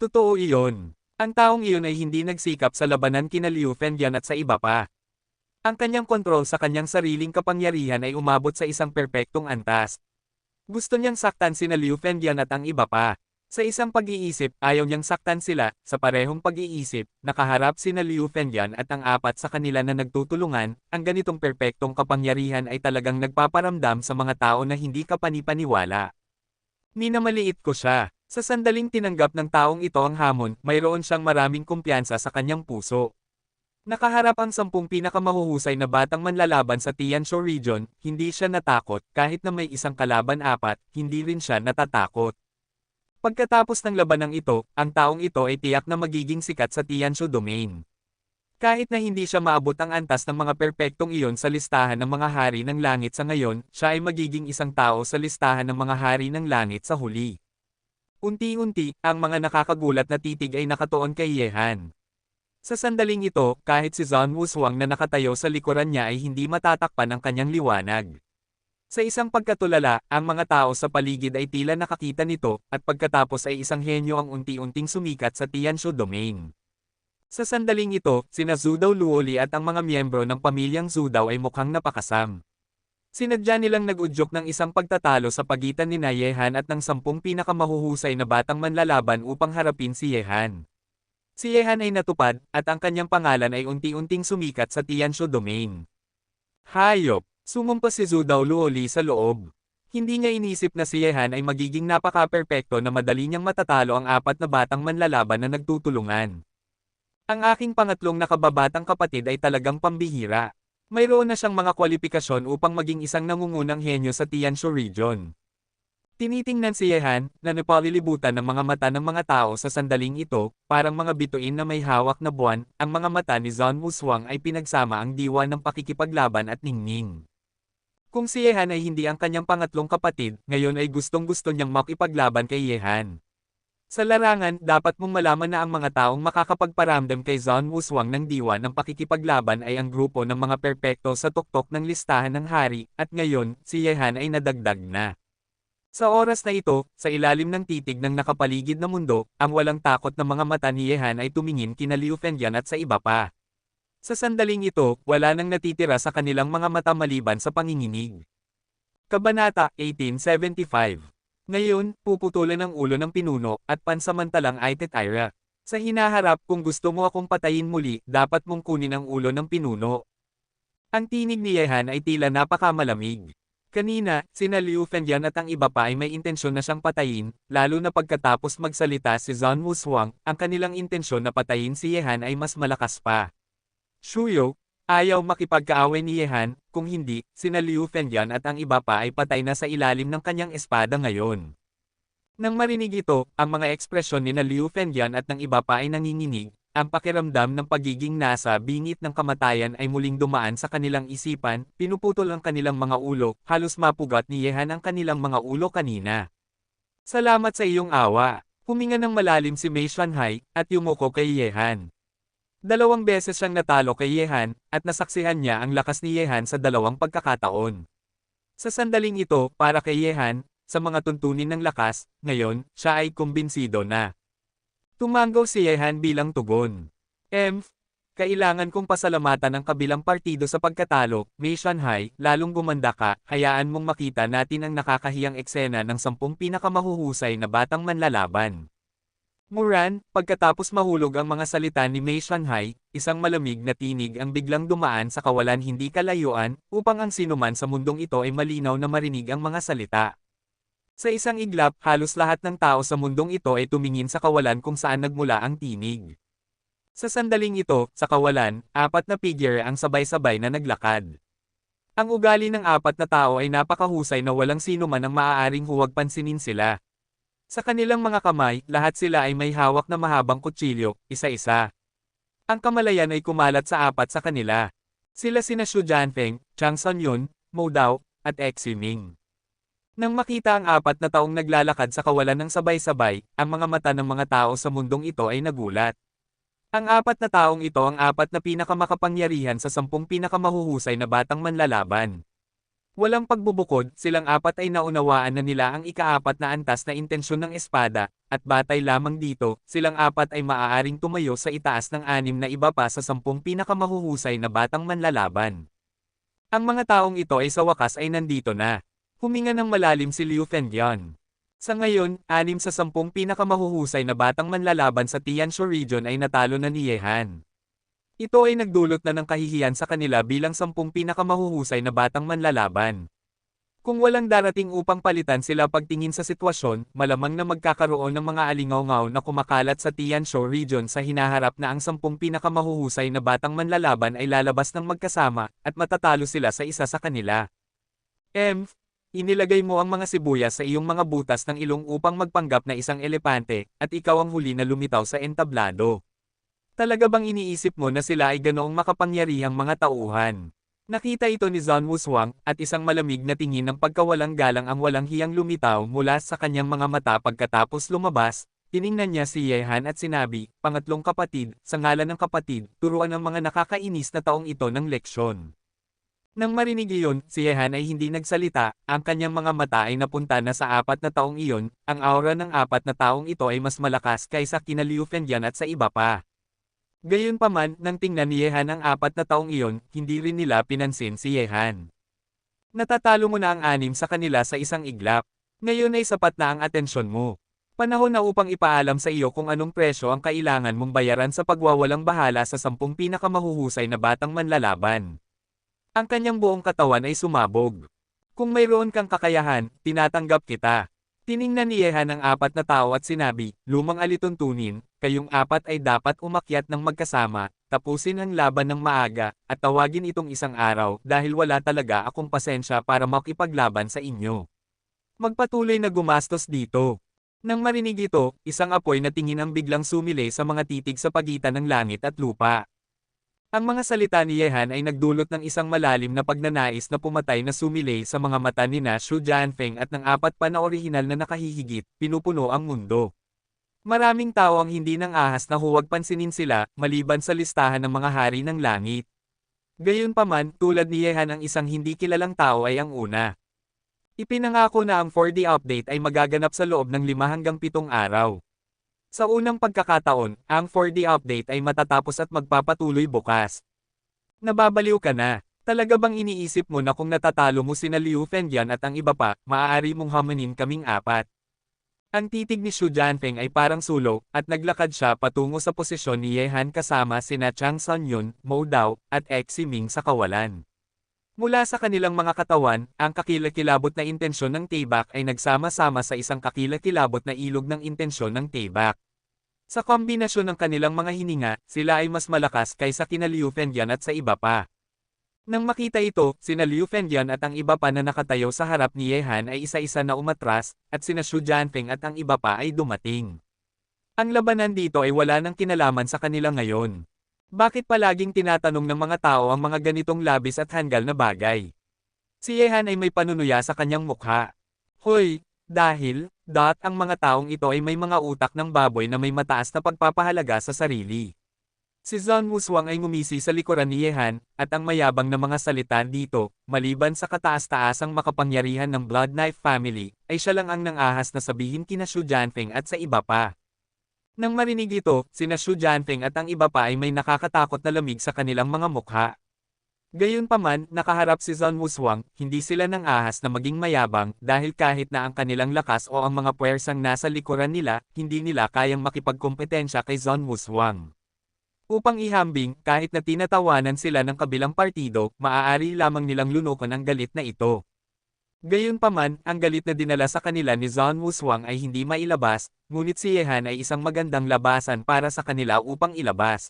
Totoo iyon. Ang taong iyon ay hindi nagsikap sa labanan kina Liu Fengyan at sa iba pa. Ang kanyang kontrol sa kanyang sariling kapangyarihan ay umabot sa isang perpektong antas. Gusto niyang saktan sina Liu Fengyan at ang iba pa. Sa isang pag-iisip, ayaw niyang saktan sila. Sa parehong pag-iisip, nakaharap sina Liu Fengyan at ang apat sa kanila na nagtutulungan. Ang ganitong perpektong kapangyarihan ay talagang nagpaparamdam sa mga tao na hindi ka panipaniwala. Minamaliit ko siya. Sa sandaling tinanggap ng taong ito ang hamon, mayroon siyang maraming kumpiyansa sa kanyang puso. Nakaharap ang 10 pinakamahuhusay na batang manlalaban sa Tianshu region, hindi siya natakot. Kahit na may isang kalaban apat, hindi rin siya natatakot. Pagkatapos ng labanang ito, ang taong ito ay tiyak na magiging sikat sa Tianshu domain. Kahit na hindi siya maabot ang antas ng mga perpektong iyon sa listahan ng mga hari ng langit sa ngayon, siya ay magiging isang tao sa listahan ng mga hari ng langit sa huli. Unti-unti, ang mga nakakagulat na titig ay nakatuon kay Yehan. Sa sandaling ito, kahit si Zhang Wushuang na nakatayo sa likuran niya ay hindi matatakpan ang kanyang liwanag. Sa isang pagkatulala, ang mga tao sa paligid ay tila nakakita nito, at pagkatapos ay isang henyo ang unti-unting sumikat sa Tianshu domain. Sa sandaling ito, sina Zhu Dao Luoli at ang mga miyembro ng pamilyang Zhu Dao ay mukhang napakasam. Sinadya nilang nag-udyok ng isang pagtatalo sa pagitan ni Yehan at ng 10 pinakamahuhusay na batang manlalaban upang harapin si Yehan. Si Yehan ay natupad, at ang kanyang pangalan ay unti-unting sumikat sa Tianshu domain. Hayop! Sumumpa si Zhu Dao Luoli sa loob. Hindi niya inisip na si Yehan ay magiging napaka-perpekto na madali niyang matatalo ang apat na batang manlalaban na nagtutulungan. Ang aking pangatlong nakababatang kapatid ay talagang pambihira. Mayroon na siyang mga kwalipikasyon upang maging isang nangungunang henyo sa Tianshu region. Tinitingnan si Yehan, na napalilibutan ng mga mata ng mga tao sa sandaling ito, parang mga bituin na may hawak na buwan. Ang mga mata ni Zhang Wushuang ay pinagsama ang diwa ng pakikipaglaban at ningning. Kung si Yehan ay hindi ang kanyang pangatlong kapatid, ngayon ay gustong-gusto niyang makipaglaban kay Yehan. Sa larangan, dapat mong malaman na ang mga taong makakapagparamdam kay Zhang Wushuang ng diwa ng pakikipaglaban ay ang grupo ng mga perpekto sa tuktok ng listahan ng hari, at ngayon, si Yehan ay nadagdag na. Sa oras na ito, sa ilalim ng titig ng nakapaligid na mundo, ang walang takot na mga mata ni Yehan ay tumingin kina Liu Fengyan at sa iba pa. Sa sandaling ito, wala nang natitira sa kanilang mga mata maliban sa panginginig. Kabanata 1875. Ngayon, puputulan ang ulo ng pinuno, at pansamantalang ay tetira. Sa hinaharap, kung gusto mo akong patayin muli, dapat mong kunin ang ulo ng pinuno. Ang tinig ni Yehan ay tila napakamalamig. Kanina, sina Liu Fengyan at ang iba pa ay may intensyon na siyang patayin, lalo na pagkatapos magsalita si Zhang Wushuang, ang kanilang intensyon na patayin si Yehan ay mas malakas pa. Shuyo, ayaw makipagkaaway ni Yehan, kung hindi, sina Liu Fengyan at ang iba pa ay patay na sa ilalim ng kanyang espada ngayon. Nang marinig ito, ang mga ekspresyon ni Liu Fengyan at ng iba pa ay nanginginig, ang pakiramdam ng pagiging nasa bingit ng kamatayan ay muling dumaan sa kanilang isipan, pinuputol ang kanilang mga ulo, halos mapugat ni Yehan ang kanilang mga ulo kanina. Salamat sa iyong awa. Huminga ng malalim si Mei Shanhai, at yumuko kay Yehan. 2 beses siyang natalo kay Yehan, at nasaksihan niya ang lakas ni Yehan sa 2 pagkakataon. Sa sandaling ito, para kay Yehan, sa mga tuntunin ng lakas, ngayon, siya ay kumbinsido na. Tumanggaw si Yehan bilang tugon. Kailangan kong pasalamatan ang kabilang partido sa pagkatalo, Mei Shanhai, lalong gumanda ka, hayaan mong makita natin ang nakakahiyang eksena ng 10 pinakamahuhusay na batang manlalaban. Muran, pagkatapos mahulog ang mga salita ni Mei Shanhai, isang malamig na tinig ang biglang dumaan sa kawalan hindi kalayuan, upang ang sinuman sa mundong ito ay malinaw na marinig ang mga salita. Sa isang iglap, halos lahat ng tao sa mundong ito ay tumingin sa kawalan kung saan nagmula ang tinig. Sa sandaling ito, sa kawalan, 4 na figure ang sabay-sabay na naglakad. Ang ugali ng 4 na tao ay napakahusay na walang sino man ang maaaring huwag pansinin sila. Sa kanilang mga kamay, lahat sila ay may hawak na mahabang kutsilyo, isa-isa. Ang kamalayan ay kumalat sa 4 sa kanila. Sila sina Xu Jianfeng, Chang Sanyun, Mo Dao, at Xu Ming. Nang makita ang 4 na taong naglalakad sa kawalan ng sabay-sabay, ang mga mata ng mga tao sa mundong ito ay nagulat. Ang 4 na taong ito ang 4 na pinakamakapangyarihan sa 10 pinakamahuhusay na batang manlalaban. Walang pagbubukod, silang 4 ay naunawaan na nila ang ika-4 na antas na intensyon ng espada, at batay lamang dito, silang 4 ay maaaring tumayo sa itaas ng 6 na iba pa sa 10 pinakamahuhusay na batang manlalaban. Ang mga taong ito ay sa wakas ay nandito na. Huminga ng malalim si Liu Fengyan. Sa ngayon, 6 sa 10 pinakamahuhusay na batang manlalaban sa Tianshu region ay natalo na ni Yehan. Ito ay nagdulot na ng kahihiyan sa kanila bilang 10 pinakamahuhusay na batang manlalaban. Kung walang darating upang palitan sila pagtingin sa sitwasyon, malamang na magkakaroon ng mga alingaw-ngaw na kumakalat sa Tianshu region sa hinaharap na ang 10 pinakamahuhusay na batang manlalaban ay lalabas ng magkasama, at matatalo sila sa isa sa kanila. Inilagay mo ang mga sibuyas sa iyong mga butas ng ilong upang magpanggap na isang elepante, at ikaw ang huli na lumitaw sa entablado. Talaga bang iniisip mo na sila ay ganoong makapangyarihang mga tauhan? Nakita ito ni Zhang Wushuang, at isang malamig na tingin ng pagkawalang galang ang walang hiyang lumitaw mula sa kanyang mga mata pagkatapos lumabas. Tiningnan niya si Yehan at sinabi, "Pangatlong kapatid, sa ngalan ng kapatid, turuan ang mga nakakainis na taong ito ng leksyon." Nang marinig iyon, si Yehan ay hindi nagsalita, ang kanyang mga mata ay napunta na sa 4 na taong iyon, ang aura ng 4 na taong ito ay mas malakas kaysa kina Liu Fengyan at sa iba pa. Gayunpaman, nang tingnan ni Yehan ang 4 na taong iyon, hindi rin nila pinansin si Yehan. Natatalo mo na ang 6 sa kanila sa isang iglap. Ngayon ay sapat na ang atensyon mo. Panahon na upang ipaalam sa iyo kung anong presyo ang kailangan mong bayaran sa pagwawalang bahala sa 10 pinakamahuhusay na batang manlalaban. Ang kanyang buong katawan ay sumabog. Kung mayroon kang kakayahan, tinatanggap kita. Tiningnan ni Yehan ang 4 na tao at sinabi, "Lumang alituntunin, kayong 4 ay dapat umakyat ng magkasama, tapusin ang laban ng maaga, at tawagin itong isang araw dahil wala talaga akong pasensya para makipaglaban sa inyo. Magpatuloy na gumastos dito." Nang marinig ito, isang apoy na tingin ang biglang sumilay sa mga titig sa pagitan ng langit at lupa. Ang mga salita ni Yehan ay nagdulot ng isang malalim na pagnanais na pumatay na sumilay sa mga mata ni Shu Jianfeng at ng 4 pa na orihinal na nakahihigit, pinupuno ang mundo. Maraming tao ang hindi nang ahas na huwag pansinin sila, maliban sa listahan ng mga hari ng langit. Gayunpaman, tulad ni Yehan ang isang hindi kilalang tao ay ang una. Ipinangako na ang 4D update ay magaganap sa loob ng 5 hanggang 7 araw. Sa unang pagkakataon, ang 4D update ay matatapos at magpapatuloy bukas. Nababaliw ka na. Talaga bang iniisip mo na kung natatalo mo sina Liu Fengyan at ang iba pa, maaari mong hamanin kaming 4? Ang titig ni Shu Jianfeng ay parang sulo, at naglakad siya patungo sa posisyon ni Yehan kasama sina Chang Sanyun, Mo Dao, at Xi Ming sa kawalan. Mula sa kanilang mga katawan, ang kakilakilabot na intensyon ng Taebaek ay nagsama-sama sa isang kakilakilabot na ilog ng intensyon ng Taebaek. Sa kombinasyon ng kanilang mga hininga, sila ay mas malakas kaysa kina Liu Fengyan at sa iba pa. Nang makita ito, sina Liu Fengyan at ang iba pa na nakatayo sa harap ni Yehan ay isa-isa na umatras, at sina Shu Jianfeng at ang iba pa ay dumating. Ang labanan dito ay wala nang kinalaman sa kanila ngayon. Bakit palaging tinatanong ng mga tao ang mga ganitong labis at hanggal na bagay? Si Yehan ay may panunuya sa kanyang mukha. Hoy, ang mga taong ito ay may mga utak ng baboy na may mataas na pagpapahalaga sa sarili. Si Zhang Wushuang ay ngumisi sa likuran ni Yehan, at ang mayabang na mga salita dito, maliban sa kataas-taasang makapangyarihan ng Blood Knife family, ay siya lang ang nangahas na sabihin kina Shu Jianfeng at sa iba pa. Nang marinig ito, sina Shu Jianfeng at ang iba pa ay may nakakatakot na lamig sa kanilang mga mukha. Gayunpaman, nakaharap si Zhang Wushuang, hindi sila nang ahas na maging mayabang dahil kahit na ang kanilang lakas o ang mga puwersang nasa likuran nila, hindi nila kayang makipagkompetensya kay Zhang Wushuang. Upang ihambing, kahit na tinatawanan sila ng kabilang partido, maaari lamang nilang lunukan ang galit na ito. Gayunpaman, ang galit na dinala sa kanila ni Zhang Wushuang ay hindi mailabas, ngunit si Yehan ay isang magandang labasan para sa kanila upang ilabas.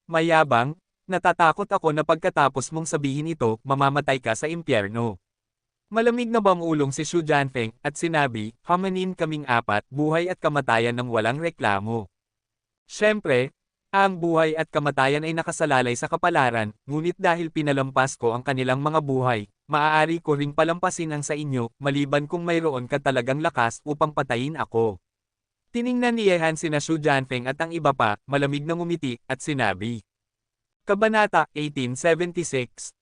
Mayabang? Natatakot ako na pagkatapos mong sabihin ito, mamamatay ka sa impyerno. Malamig na bamulong si Shu Jianfeng, at sinabi, "Hamanin kaming 4, buhay at kamatayan ng walang reklamo." Siyempre, ang buhay at kamatayan ay nakasalalay sa kapalaran, ngunit dahil pinalampas ko ang kanilang mga buhay, maaari ko ring palampasin ang sa inyo, maliban kung mayroon ka talagang lakas upang patayin ako. Tiningnan ni Yehan sina Shu Jianfeng at ang iba pa, malamig na ngumiti, at sinabi. Kabanata 1876.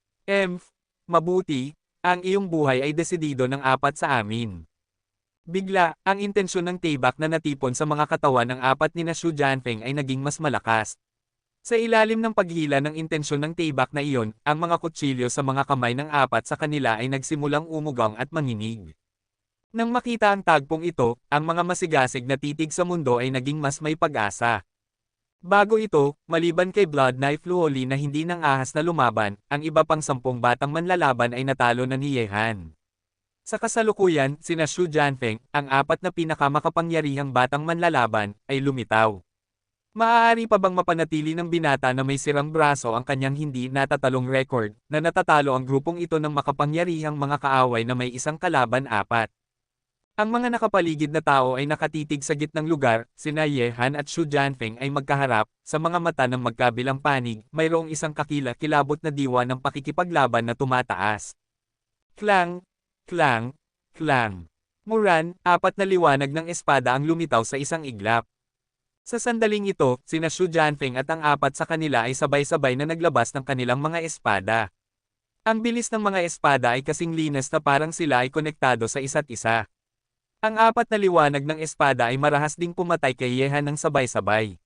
Mabuti, ang iyong buhay ay desidido ng 4 sa amin. Bigla, ang intensyon ng Taebaek na natipon sa mga katawan ng 4 ni Shu Jianfeng ay naging mas malakas. Sa ilalim ng paghila ng intensyon ng Taebaek na iyon, ang mga kutsilyo sa mga kamay ng 4 sa kanila ay nagsimulang umugang at manginig. Nang makita ang tagpong ito, ang mga masigasig na titig sa mundo ay naging mas may pag-asa. Bago ito, maliban kay Blood Knife Luoli na hindi nang ahas na lumaban, ang iba pang 10 batang manlalaban ay natalo na ni Ye Han. Sa kasalukuyan, sina Xu Jianfeng, ang 4 na pinakamakapangyarihang batang manlalaban, ay lumitaw. Maaari pa bang mapanatili ng binata na may sirang braso ang kanyang hindi natatalong record, na natatalo ang grupong ito ng makapangyarihang mga kaaway na may isang kalaban 4? Ang mga nakapaligid na tao ay nakatitig sa gitnang lugar, sina Ye Han at Xu Jianfeng ay magkaharap, sa mga mata ng magkabilang panig, mayroong isang kakila-kilabot na diwa ng pakikipaglaban na tumataas. Klang! Klang! Klang! Muran, 4 na liwanag ng espada ang lumitaw sa isang iglap. Sa sandaling ito, sina Xu Jianfeng at ang 4 sa kanila ay sabay-sabay na naglabas ng kanilang mga espada. Ang bilis ng mga espada ay kasing linas na parang sila ay konektado sa isa't isa. Ang 4 na liwanag ng espada ay marahas ding pumatay kay Ye Han ng sabay-sabay.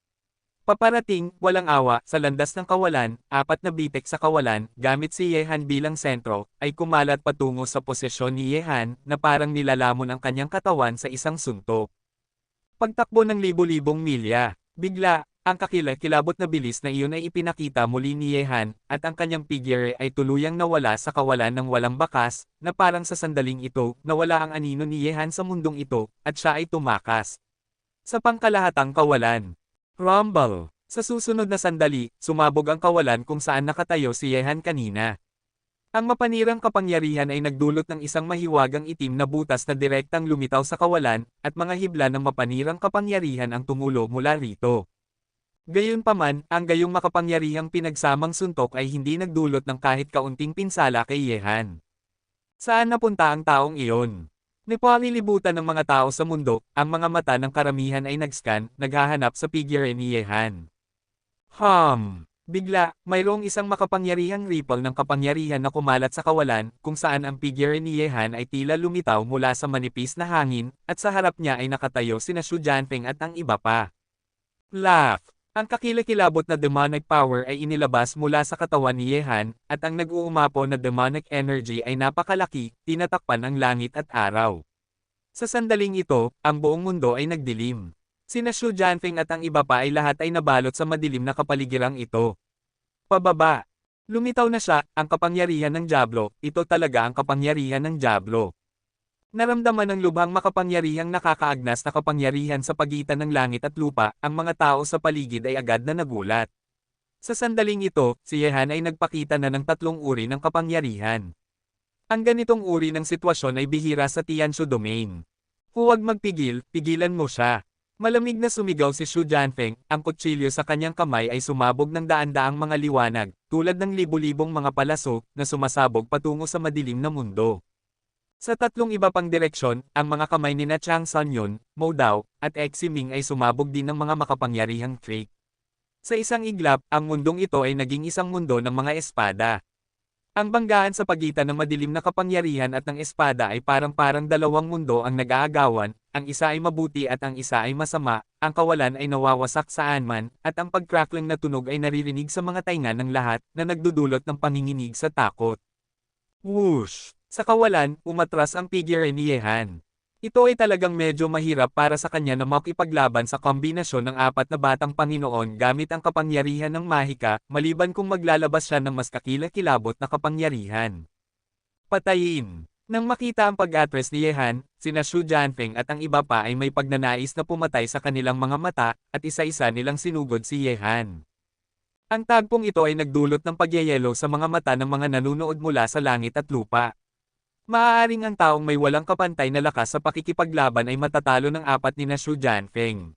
Paparating, walang awa, sa landas ng kawalan, 4 na bitek sa kawalan, gamit si Ye Han bilang sentro, ay kumalat patungo sa posisyon ni Ye Han, na parang nilalamon ang kanyang katawan sa isang suntok. Pagtakbo ng libo-libong milya, bigla, ang kakilakilabot na bilis na iyon ay ipinakita muli ni Ye Han, at ang kanyang figure ay tuluyang nawala sa kawalan ng walang bakas, na parang sa sandaling ito, nawala ang anino ni Ye Han sa mundong ito, at siya ay tumakas sa pangkalahatang kawalan. Rumble! Sa susunod na sandali, sumabog ang kawalan kung saan nakatayo si Ye Han kanina. Ang mapanirang kapangyarihan ay nagdulot ng isang mahiwagang itim na butas na direktang lumitaw sa kawalan, at mga hibla ng mapanirang kapangyarihan ang tumulo mula rito. Gayunpaman, ang gayong makapangyarihang pinagsamang suntok ay hindi nagdulot ng kahit kaunting pinsala kay Ye Han. Saan napunta ang taong iyon? Napalilibutan ng mga tao sa mundo, ang mga mata ng karamihan ay nag-scan, naghahanap sa figure ni Ye Han. Bigla, mayroong isang makapangyarihang ripple ng kapangyarihan na kumalat sa kawalan, kung saan ang figure ni Ye Han ay tila lumitaw mula sa manipis na hangin, at sa harap niya ay nakatayo sina Xu Jianfeng at ang iba pa. Laugh! Ang kakilakilabot na demonic power ay inilabas mula sa katawan ni Ye Han, at ang nag-uumapo na demonic energy ay napakalaki, tinatakpan ang langit at araw. Sa sandaling ito, ang buong mundo ay nagdilim. Sina Xu Jianfeng at ang iba pa ay lahat ay nabalot sa madilim na kapaligirang ito. Pababa. Lumitaw na siya, ang kapangyarihan ng Diablo, ito talaga ang kapangyarihan ng Diablo. Naramdaman ng lubhang makapangyarihang nakakaagnas na kapangyarihan sa pagitan ng langit at lupa, ang mga tao sa paligid ay agad na nagulat. Sa sandaling ito, si Ye Han ay nagpakita na ng 3 uri ng kapangyarihan. Ang ganitong uri ng sitwasyon ay bihira sa Tianshu Domain. Huwag magpigil, pigilan mo siya. Malamig na sumigaw si Xu Jianfeng, ang kutsilyo sa kanyang kamay ay sumabog ng daan-daang mga liwanag, tulad ng libu-libong mga palaso, na sumasabog patungo sa madilim na mundo. Sa 3 iba pang direksyon, ang mga kamay ni na Chang Sanyon, Mo Dao, at Xi Ming ay sumabog din ng mga makapangyarihang fake. Sa isang iglap, ang mundong ito ay naging isang mundo ng mga espada. Ang banggaan sa pagitan ng madilim na kapangyarihan at ng espada ay parang-parang dalawang mundo ang nag-aagawan, ang isa ay mabuti at ang isa ay masama, ang kawalan ay nawawasak saan man, at ang pagcrackling na tunog ay naririnig sa mga tainga ng lahat, na nagdudulot ng panginginig sa takot. Whoosh! Sa kawalan, umatras ang figure ni Ye Han. Ito ay talagang medyo mahirap para sa kanya na makipaglaban sa kombinasyon ng 4 na batang Panginoon gamit ang kapangyarihan ng mahika, maliban kung maglalabas siya ng mas kakilakilabot na kapangyarihan. Patayin! Nang makita ang pag-atres ni Ye Han, sina Xu Jianfeng at ang iba pa ay may pagnanais na pumatay sa kanilang mga mata, at isa-isa nilang sinugod si Ye Han. Ang tagpong ito ay nagdulot ng pagyayelo sa mga mata ng mga nanunood mula sa langit at lupa. Maaaring ang taong may walang kapantay na lakas sa pakikipaglaban ay matatalo ng 4 ni na Xu Jianfeng.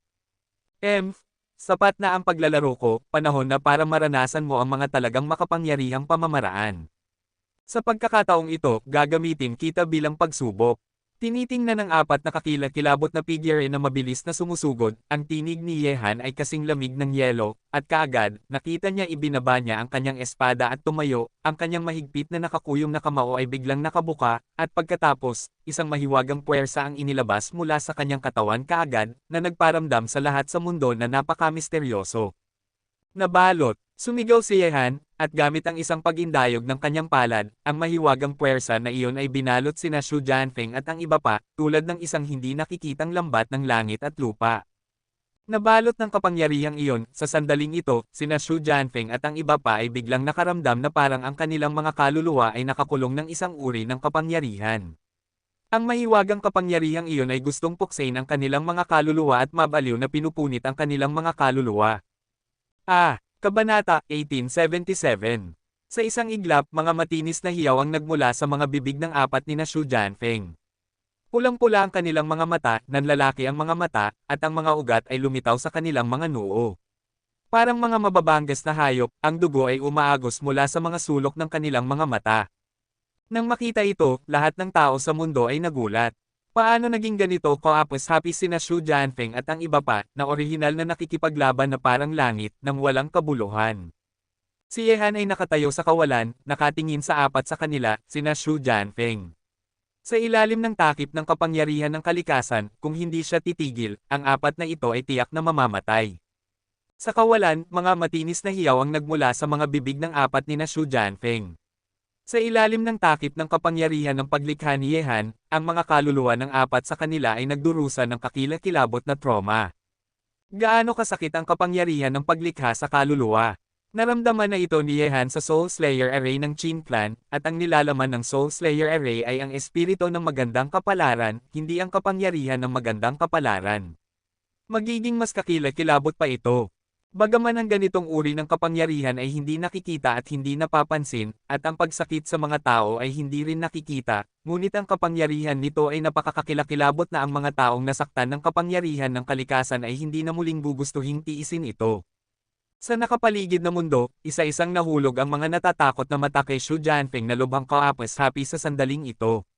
Sapat na ang paglalaro ko, panahon na para maranasan mo ang mga talagang makapangyarihang pamamaraan. Sa pagkakataong ito, gagamitin kita bilang pagsubok. Tinitingnan ng 4 na kakilakilabot na figure na mabilis na sumusugod, ang tinig ni Ye Han ay kasing lamig ng yelo, at kaagad, nakita niya ibinaba niya ang kanyang espada at tumayo, ang kanyang mahigpit na nakakuyong na kamao ay biglang nakabuka, at pagkatapos, isang mahiwagang puwersa ang inilabas mula sa kanyang katawan kaagad, na nagparamdam sa lahat sa mundo na napakamisteryoso. Nabalot! Sumigaw si Yehan, at gamit ang isang pag-indayog ng kanyang palad, ang mahiwagang puwersa na iyon ay binalot sina Shu Jianfeng at ang iba pa, tulad ng isang hindi nakikitang lambat ng langit at lupa. Nabalot ng kapangyarihang iyon, sa sandaling ito, sina Shu Jianfeng at ang iba pa ay biglang nakaramdam na parang ang kanilang mga kaluluwa ay nakakulong ng isang uri ng kapangyarihan. Ang mahiwagang kapangyarihang iyon ay gustong puksain ang kanilang mga kaluluwa at mabaliw na pinupunit ang kanilang mga kaluluwa. Kabanata 1877. Sa isang iglap, mga matinis na hiyaw ang nagmula sa mga bibig ng apat ni na Shu Jianfeng. Pulang-pula ang kanilang mga mata, nanlalaki ang mga mata, at ang mga ugat ay lumitaw sa kanilang mga noo. Parang mga mababanggas na hayop, ang dugo ay umaagos mula sa mga sulok ng kanilang mga mata. Nang makita ito, lahat ng tao sa mundo ay nagulat. Paano naging ganito kaapos happy sina Shu Jianfeng at ang iba pa, na orihinal na nakikipaglaban na parang langit, nang walang kabuluhan. Si Yehan ay nakatayo sa kawalan, nakatingin sa apat sa kanila, sina Shu Jianfeng. Sa ilalim ng takip ng kapangyarihan ng kalikasan, kung hindi siya titigil, ang apat na ito ay tiyak na mamamatay. Sa kawalan, mga matinis na hiyaw ang nagmula sa mga bibig ng apat ni na Shu Jianfeng. Sa ilalim ng takip ng kapangyarihan ng paglikha ni Yehan, ang mga kaluluwa ng apat sa kanila ay nagdurusa ng kakilakilabot na trauma. Gaano kasakit ang kapangyarihan ng paglikha sa kaluluwa? Naramdaman na ito ni Yehan sa Soul Slayer Array ng Qin Clan, at ang nilalaman ng Soul Slayer Array ay ang espiritu ng magandang kapalaran, hindi ang kapangyarihan ng magandang kapalaran. Magiging mas kakilakilabot pa ito. Bagaman ang ganitong uri ng kapangyarihan ay hindi nakikita at hindi napapansin, at ang pagsakit sa mga tao ay hindi rin nakikita, ngunit ang kapangyarihan nito ay napakakakilakilabot na ang mga taong nasaktan ng kapangyarihan ng kalikasan ay hindi na muling gugustuhing tiisin ito. Sa nakapaligid na mundo, isa-isang nahulog ang mga natatakot na mata kay Shu Jianfeng na lubhang kaapos happy sa sandaling ito.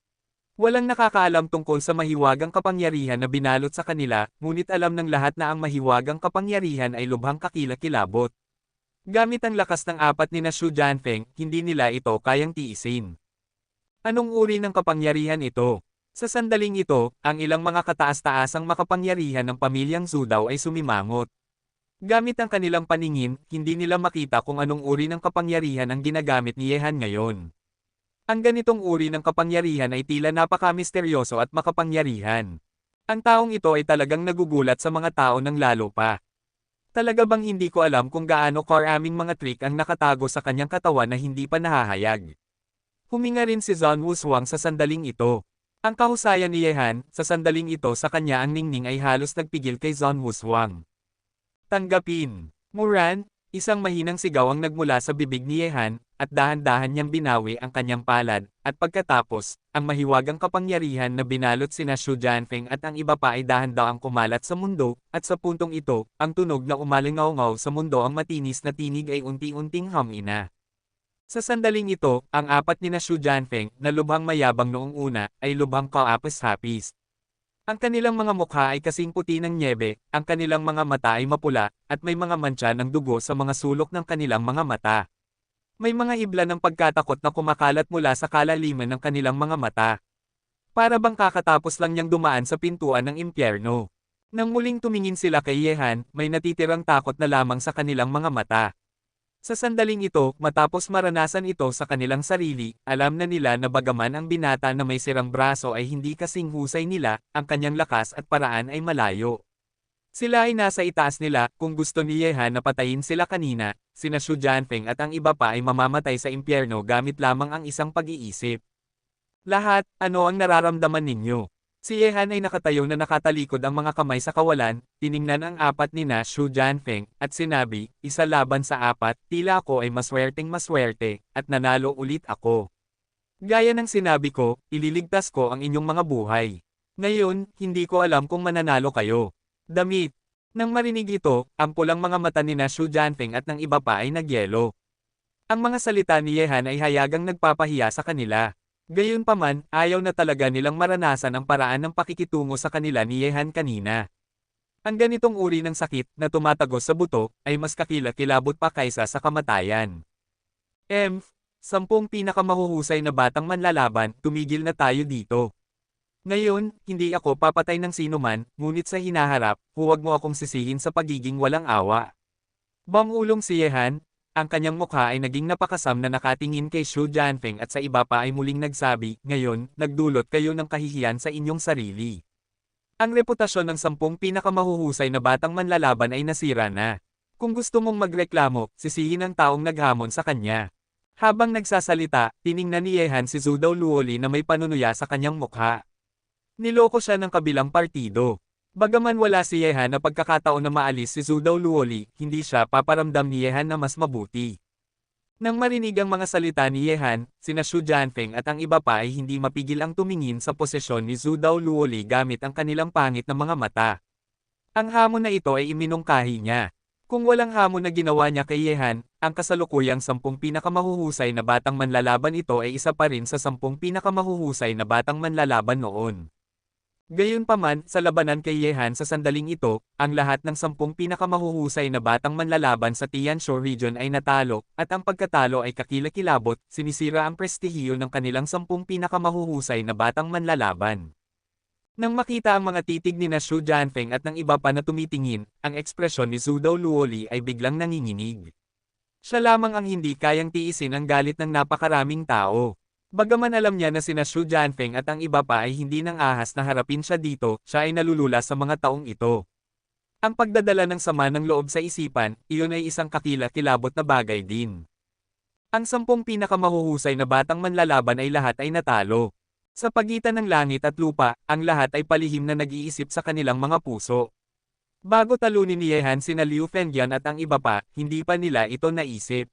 Walang nakakaalam tungkol sa mahiwagang kapangyarihan na binalot sa kanila, ngunit alam ng lahat na ang mahiwagang kapangyarihan ay lubhang kakilakilabot. Gamit ang lakas ng apat ni na Shu Jianfeng, hindi nila ito kayang tiisin. Anong uri ng kapangyarihan ito? Sa sandaling ito, ang ilang mga kataas-taasang makapangyarihan ng pamilyang Zhou daw ay sumimangot. Gamit ang kanilang paningin, hindi nila makita kung anong uri ng kapangyarihan ang ginagamit ni Yehan ngayon. Ang ganitong uri ng kapangyarihan ay tila napaka-misteryoso at makapangyarihan. Ang taong ito ay talagang nagugulat sa mga tao ng lalo pa. Talaga bang hindi ko alam kung gaano karaming mga trick ang nakatago sa kanyang katawan na hindi pa nahahayag? Huminga rin si Zhang Wushuang sa sandaling ito. Ang kahusayan ni Yehan, sa sandaling ito sa kanya ang ningning ay halos nagpigil kay Zhang Wushuang. Tanggapin. Muran, isang mahinang sigaw ang nagmula sa bibig ni Yehan, at dahan-dahan niyang binawi ang kanyang palad, at pagkatapos, ang mahiwagang kapangyarihan na binalot sina Shu Jianfeng at ang iba pa ay dahan-daang kumalat sa mundo, at sa puntong ito, ang tunog na umalingaw-ngaw sa mundo ang matinis na tinig ay unti-unting humina. Sa sandaling ito, ang apat ni na Shu Jianfeng, na lubhang mayabang noong una, ay lubhang kaapis-hapis. Ang kanilang mga mukha ay kasing puti ng nyebe, ang kanilang mga mata ay mapula, at may mga mantsa ng dugo sa mga sulok ng kanilang mga mata. May mga hibla ng pagkatakot na kumakalat mula sa kalaliman ng kanilang mga mata. Para bang kakatapos lang niyang dumaan sa pintuan ng impyerno. Nang muling tumingin sila kay Yehan, may natitirang takot na lamang sa kanilang mga mata. Sa sandaling ito, matapos maranasan ito sa kanilang sarili, alam na nila na bagaman ang binata na may sirang braso ay hindi kasing husay nila, ang kanyang lakas at paraan ay malayo. Sila ay nasa itaas nila, kung gusto ni Yehan na patayin sila kanina, sina Shu Jianfeng at ang iba pa ay mamamatay sa impyerno gamit lamang ang isang pag-iisip. Lahat, ano ang nararamdaman ninyo? Si Yehan ay nakatayo na nakatalikod ang mga kamay sa kawalan, tiningnan ang apat ni na Shu Jianfeng, at sinabi, isa laban sa apat, tila ako ay maswerteng maswerte, at nanalo ulit ako. Gaya ng sinabi ko, ililigtas ko ang inyong mga buhay. Ngayon, hindi ko alam kung mananalo kayo. Damit. Nang marinig ito, ang pulang mga mata ni na Shu Jianfeng at ng iba pa ay nagyelo. Ang mga salita ni Yehan ay hayagang nagpapahiya sa kanila. Gayunpaman, ayaw na talaga nilang maranasan ang paraan ng pakikitungo sa kanila ni Yehan kanina. Ang ganitong uri ng sakit na tumatagos sa buto ay mas kakilakilabot pa kaysa sa kamatayan. 10 pinakamahuhusay na batang manlalaban, tumigil na tayo dito. Ngayon, hindi ako papatay ng sinuman, ngunit sa hinaharap, huwag mo akong sisihin sa pagiging walang awa. Bangulong si Yehan, ang kanyang mukha ay naging napakasam na nakatingin kay Xu Jianfeng at sa iba pa ay muling nagsabi, ngayon, nagdulot kayo ng kahihiyan sa inyong sarili. Ang reputasyon ng 10 pinakamahuhusay na batang manlalaban ay nasira na. Kung gusto mong magreklamo, sisihin ang taong naghamon sa kanya. Habang nagsasalita, tiningnan ni Yehan si Zhu Daoluoli na may panunuya sa kanyang mukha. Niloko siya ng kabilang partido. Bagaman wala si Yehan na pagkakataon na maalis si Zhu Daoluoli, hindi siya paparamdam ni Yehan na mas mabuti. Nang marinig ang mga salita ni Yehan, sina Xu Jianfeng at ang iba pa ay hindi mapigil ang tumingin sa posisyon ni Zhu Daoluoli gamit ang kanilang pangit na mga mata. Ang hamon na ito ay iminungkahi niya. Kung walang hamon na ginawa niya kay Yehan, ang kasalukuyang 10 pinakamahuhusay na batang manlalaban ito ay isa pa rin sa 10 pinakamahuhusay na batang manlalaban noon. Gayunpaman, sa labanan kay Yehan sa sandaling ito, ang lahat ng 10 pinakamahuhusay na batang manlalaban sa Tianshu region ay natalo, at ang pagkatalo ay kakilakilabot, sinisira ang prestihiyo ng kanilang 10 pinakamahuhusay na batang manlalaban. Nang makita ang mga titig ni Xu Jianfeng at ng iba pa na tumitingin, ang ekspresyon ni Zhu Daoluoli ay biglang nanginginig. Siya lamang ang hindi kayang tiisin ang galit ng napakaraming tao. Bagaman alam niya na sina Xu Jianfeng at ang iba pa ay hindi nang ahas na harapin siya dito, siya ay nalulula sa mga taong ito. Ang pagdadala ng sama ng loob sa isipan, iyon ay isang kakilakilabot na bagay din. Ang 10 pinakamahuhusay na batang manlalaban ay lahat ay natalo. Sa pagitan ng langit at lupa, ang lahat ay palihim na nag-iisip sa kanilang mga puso. Bago talunin ni Yehan sina Liu Fengyan at ang iba pa, hindi pa nila ito naisip.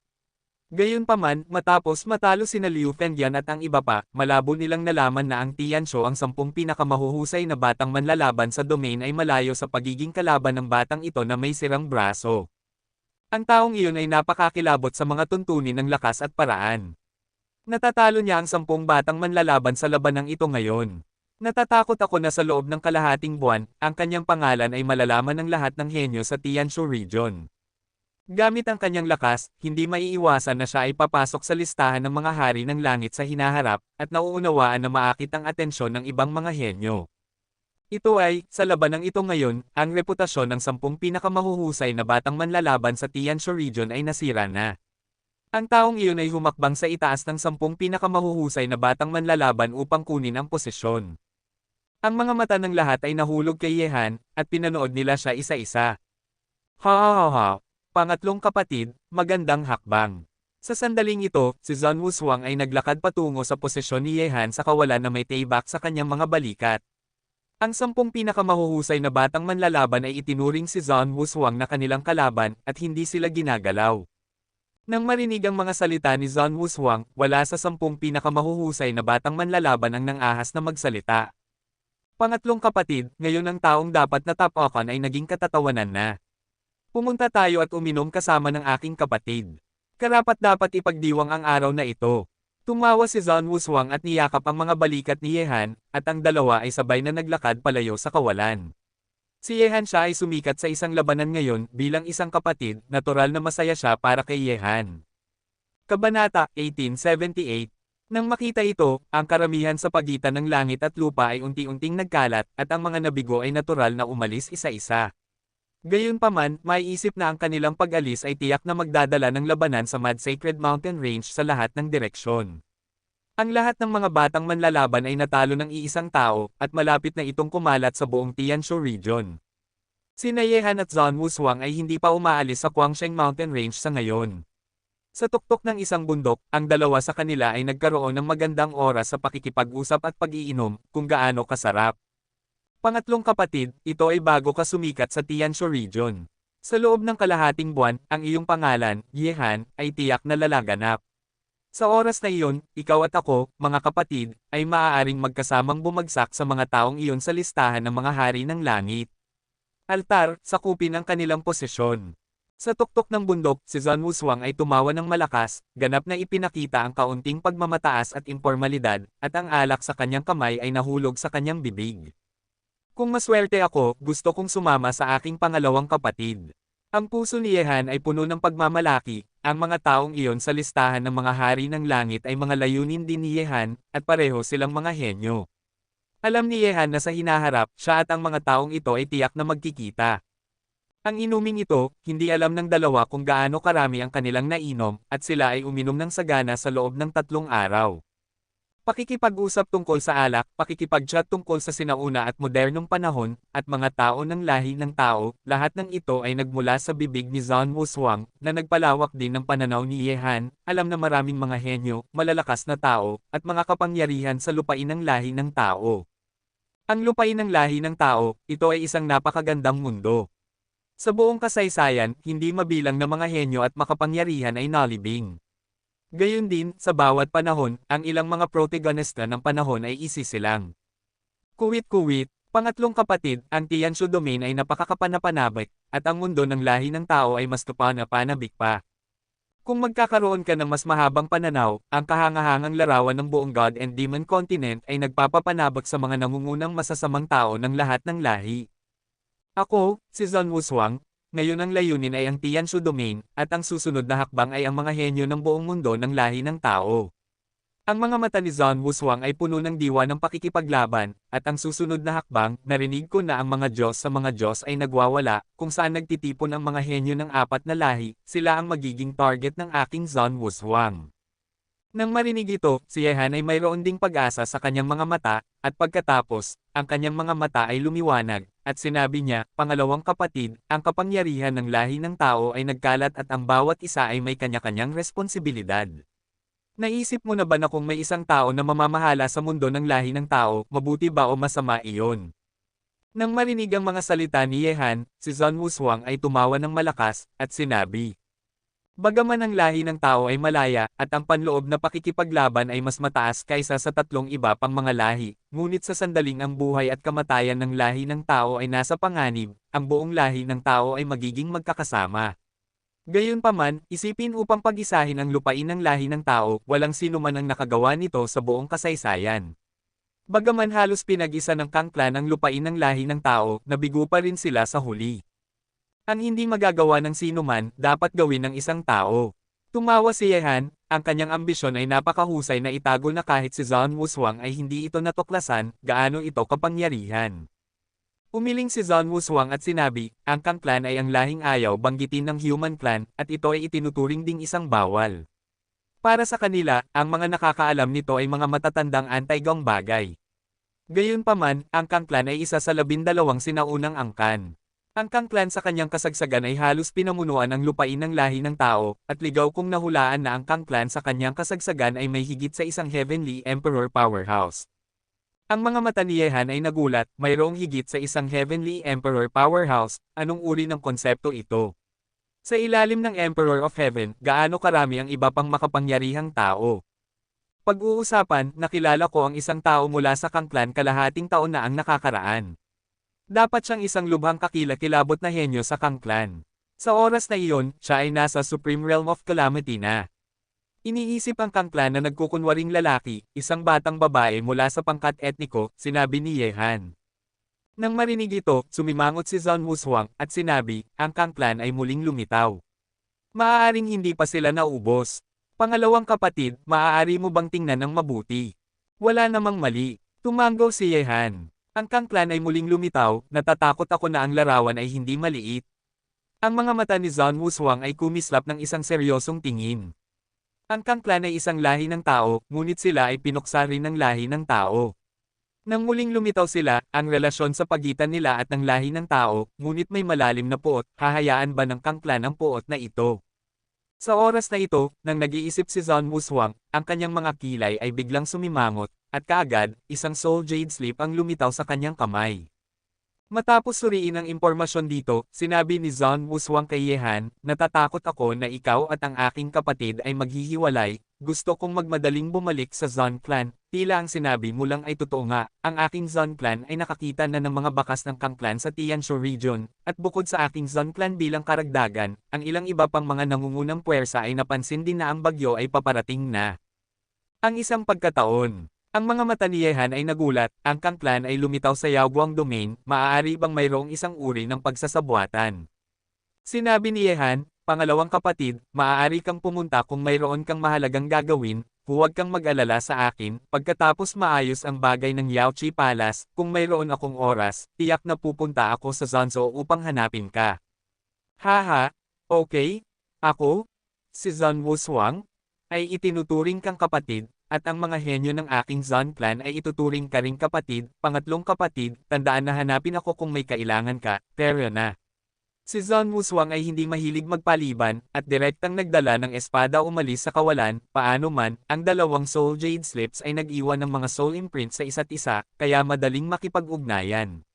Gayunpaman, matapos matalo sina Liu Fengyan at ang iba pa, malabo nilang nalaman na ang Tianshu ang 10 pinakamahuhusay na batang manlalaban sa domain ay malayo sa pagiging kalaban ng batang ito na may sirang braso. Ang taong iyon ay napakakilabot sa mga tuntunin ng lakas at paraan. Natatalo niya ang 10 batang manlalaban sa labanang ito ngayon. Natatakot ako na sa loob ng kalahating buwan, ang kanyang pangalan ay malalaman ng lahat ng henyo sa Tianshu region. Gamit ang kanyang lakas, hindi maiiwasan na siya ay papasok sa listahan ng mga hari ng langit sa hinaharap, at nauunawaan na maakit ang atensyon ng ibang mga henyo. Ito ay, sa labanang ito ngayon, ang reputasyon ng 10 pinakamahuhusay na batang manlalaban sa Tianshu region ay nasira na. Ang taong iyon ay humakbang sa itaas ng 10 pinakamahuhusay na batang manlalaban upang kunin ang posisyon. Ang mga mata ng lahat ay nahulog kay Yehan, at pinanood nila siya isa-isa. Ha ha ha ha. Pangatlong kapatid, magandang hakbang. Sa sandaling ito, si Zhang Wushuang ay naglakad patungo sa posisyon ni Yehan sa kawalan na may taybak sa kanyang mga balikat. Ang 10 pinakamahuhusay na batang manlalaban ay itinuring si Zhang Wushuang na kanilang kalaban, at hindi sila ginagalaw. Nang marinig ang mga salita ni Zhang Wushuang, wala sa 10 pinakamahuhusay na batang manlalaban ang nang-ahas na magsalita. Pangatlong kapatid, ngayon ang taong dapat natapakan ay naging katatawanan na. Pumunta tayo at uminom kasama ng aking kapatid. Karapat-dapat ipagdiwang ang araw na ito. Tumawa si Zhang Wushuang at niyakap ang mga balikat ni Yehan, at ang dalawa ay sabay na naglakad palayo sa kawalan. Si Yehan siya ay sumikat sa isang labanan ngayon bilang isang kapatid, natural na masaya siya para kay Yehan. Kabanata 1878. Nang makita ito, ang karamihan sa pagitan ng langit at lupa ay unti-unting nagkalat, at ang mga nabigo ay natural na umalis isa-isa. Gayunpaman, maiisip na ang kanilang pag-alis ay tiyak na magdadala ng labanan sa Mad Sacred Mountain Range sa lahat ng direksyon. Ang lahat ng mga batang manlalaban ay natalo ng iisang tao, at malapit na itong kumalat sa buong Tianshu region. Sina Yehan at Zhang Wushuang ay hindi pa umaalis sa Guangsheng Mountain Range sa ngayon. Sa tuktok ng isang bundok, ang dalawa sa kanila ay nagkaroon ng magandang oras sa pakikipag-usap at pag-iinom, kung gaano kasarap. Pangatlong kapatid, ito ay bago ka sumikat sa Tianshu region. Sa loob ng kalahating buwan, ang iyong pangalan, Yehan, ay tiyak na lalaganap. Sa oras na iyon, ikaw at ako, mga kapatid, ay maaaring magkasamang bumagsak sa mga taong iyon sa listahan ng mga hari ng langit. Altar, sakupin ang kanilang posisyon. Sa tuktok ng bundok, si Zhang Wushuang ay tumawa ng malakas, ganap na ipinakita ang kaunting pagmamataas at impormalidad, at ang alak sa kanyang kamay ay nahulog sa kanyang bibig. Kung maswerte ako, gusto kong sumama sa aking pangalawang kapatid. Ang puso ni Yehan ay puno ng pagmamalaki, ang mga taong iyon sa listahan ng mga hari ng langit ay mga layunin din ni Yehan, at pareho silang mga henyo. Alam ni Yehan na sa hinaharap, siya at ang mga taong ito ay tiyak na magkikita. Ang inuming ito, hindi alam ng dalawa kung gaano karami ang kanilang nainom, at sila ay uminom ng sagana sa loob ng 3 araw. Pakikipag-usap tungkol sa alak, pakikipag-chat tungkol sa sinauna at modernong panahon, at mga tao ng lahi ng tao, lahat ng ito ay nagmula sa bibig ni Zhang Wushuang, na nagpalawak din ng pananaw ni Ye Han, alam na maraming mga henyo, malalakas na tao, at mga kapangyarihan sa lupain ng lahi ng tao. Ang lupain ng lahi ng tao, ito ay isang napakagandang mundo. Sa buong kasaysayan, hindi mabilang na mga henyo at makapangyarihan ay nalibing. Gayun din, sa bawat panahon, ang ilang mga protagonista ng panahon ay isisilang. Kuwit-kuwit, pangatlong kapatid, ang Tianshu Domain ay napakakapanapanabik, at ang mundo ng lahi ng tao ay mas kapanapanabik pa. Kung magkakaroon ka ng mas mahabang pananaw, ang kahangahangang larawan ng buong God and Demon Continent ay nagpapapanabak sa mga nangungunang masasamang tao ng lahat ng lahi. Ako, si Zhang Wushuang, ngayon ang layunin ay ang Tianshu Domain, at ang susunod na hakbang ay ang mga henyo ng buong mundo ng lahi ng tao. Ang mga mata ni Zhang Wushuang ay puno ng diwa ng pakikipaglaban, at ang susunod na hakbang, narinig ko na ang mga Diyos sa mga Diyos ay nagwawala, kung saan nagtitipon ang mga henyo ng 4 na lahi, sila ang magiging target ng aking Zhang Wushuang. Nang marinig ito, si Ye Han ay mayroon ding pag-asa sa kanyang mga mata, at pagkatapos, ang kanyang mga mata ay lumiwanag, at sinabi niya, pangalawang kapatid, ang kapangyarihan ng lahi ng tao ay nagkalat at ang bawat isa ay may kanya-kanyang responsibilidad. Naisip mo na ba na kung may isang tao na mamamahala sa mundo ng lahi ng tao, mabuti ba o masama iyon? Nang marinig ang mga salita ni Ye Han, si Zhang Wushuang ay tumawa ng malakas, at sinabi, bagaman ang lahi ng tao ay malaya, at ang panloob na pakikipaglaban ay mas mataas kaysa sa 3 iba pang mga lahi, ngunit sa sandaling ang buhay at kamatayan ng lahi ng tao ay nasa panganib, ang buong lahi ng tao ay magiging magkakasama. Gayunpaman, isipin upang pag-isahin ang lupain ng lahi ng tao, walang sino man ang nakagawa nito sa buong kasaysayan. Bagaman halos pinag-isa ng Kangklan ang lupain ng lahi ng tao, nabigo pa rin sila sa huli. Ang hindi magagawa ng sino man, dapat gawin ng isang tao. Tumawa si Ye Han, ang kanyang ambisyon ay napakahusay na itago na kahit si Zhang Wushuang ay hindi ito natuklasan, gaano ito kapangyarihan. Umiling si Zhang Wushuang at sinabi, ang Kangklan ay ang lahing ayaw banggitin ng Human Clan, at ito ay itinuturing ding isang bawal. Para sa kanila, ang mga nakakaalam nito ay mga matatandang anti-gong bagay. Gayunpaman, ang Kangklan ay isa sa 12 sinaunang angkan. Ang Kangklan sa kanyang kasagsagan ay halos pinamunuan ang lupain ng lahi ng tao, at ligaw kung nahulaan na ang Kangklan sa kanyang kasagsagan ay may higit sa isang Heavenly Emperor powerhouse. Ang mga mata ni Ye Han ay nagulat, mayroong higit sa isang Heavenly Emperor powerhouse, anong uri ng konsepto ito? Sa ilalim ng Emperor of Heaven, gaano karami ang iba pang makapangyarihang tao? Pag-uusapan, nakilala ko ang isang tao mula sa Kangklan kalahating taon na ang nakakaraan. Dapat siyang isang lubhang kakilakilabot na henyo sa Kangklan. Sa oras na iyon, siya ay nasa Supreme Realm of Calamity na. Iniisip ang Kangklan na nagkukunwaring lalaki, isang batang babae mula sa pangkat etniko, sinabi ni Ye Han. Nang marinig ito, sumimangot si Zhang Wushuang, at sinabi, ang Kangklan ay muling lumitaw. Maaaring hindi pa sila naubos. Pangalawang kapatid, maaari mo bang tingnan ng mabuti? Wala namang mali. Tumango si Ye Han. Ang Kangklan ay muling lumitaw, natatakot ako na ang larawan ay hindi maliit. Ang mga mata ni Zhang Wushuang ay kumislap ng isang seryosong tingin. Ang Kangklan ay isang lahi ng tao, ngunit sila ay pinuksa rin ng lahi ng tao. Nang muling lumitaw sila, ang relasyon sa pagitan nila at ng lahi ng tao, ngunit may malalim na puot, hahayaan ba ng Kangklan ang puot na ito? Sa oras na ito, nang nag-iisip si Zhang Wushuang, ang kanyang mga kilay ay biglang sumimangot, at kaagad, isang Soul Jade Slip ang lumitaw sa kanyang kamay. Matapos suriin ang impormasyon dito, sinabi ni Zhang Wushuang kay Ye Han, natatakot ako na ikaw at ang aking kapatid ay maghihiwalay, gusto kong magmadaling bumalik sa Zhang Clan, tila ang sinabi mo lang ay totoo nga, ang aking Zhang Clan ay nakakita na ng mga bakas ng Kangklan sa Tianshu region, at bukod sa aking Zhang Clan bilang karagdagan, ang ilang iba pang mga nangungunang puwersa ay napansin din na ang bagyo ay paparating na. Ang isang pagkataon. Ang mga mata ni Ye Han ay nagulat, ang Kangklan ay lumitaw sa Yaoguang Domain, maaari bang mayroong isang uri ng pagsasabuatan? Sinabi ni Ye Han, pangalawang kapatid, maaari kang pumunta kung mayroon kang mahalagang gagawin, huwag kang mag-alala sa akin, pagkatapos maayos ang bagay ng Yaoqi Palace, kung mayroon akong oras, tiyak na pupunta ako sa Zanzhou upang hanapin ka. Haha, okay, ako, si Zan Wushuang, ay itinuturing kang kapatid, at ang mga henyo ng aking Zan clan ay ituturing ka ring kapatid, pangatlong kapatid, tandaan na hanapin ako kung may kailangan ka, pero na. Si Zan Wushuang ay hindi mahilig magpaliban, at direktang nagdala ng espada umalis sa kawalan, paano man, ang dalawang Soul Jade Slips ay nag-iwan ng mga soul imprint sa isa't isa, kaya madaling makipag-ugnayan.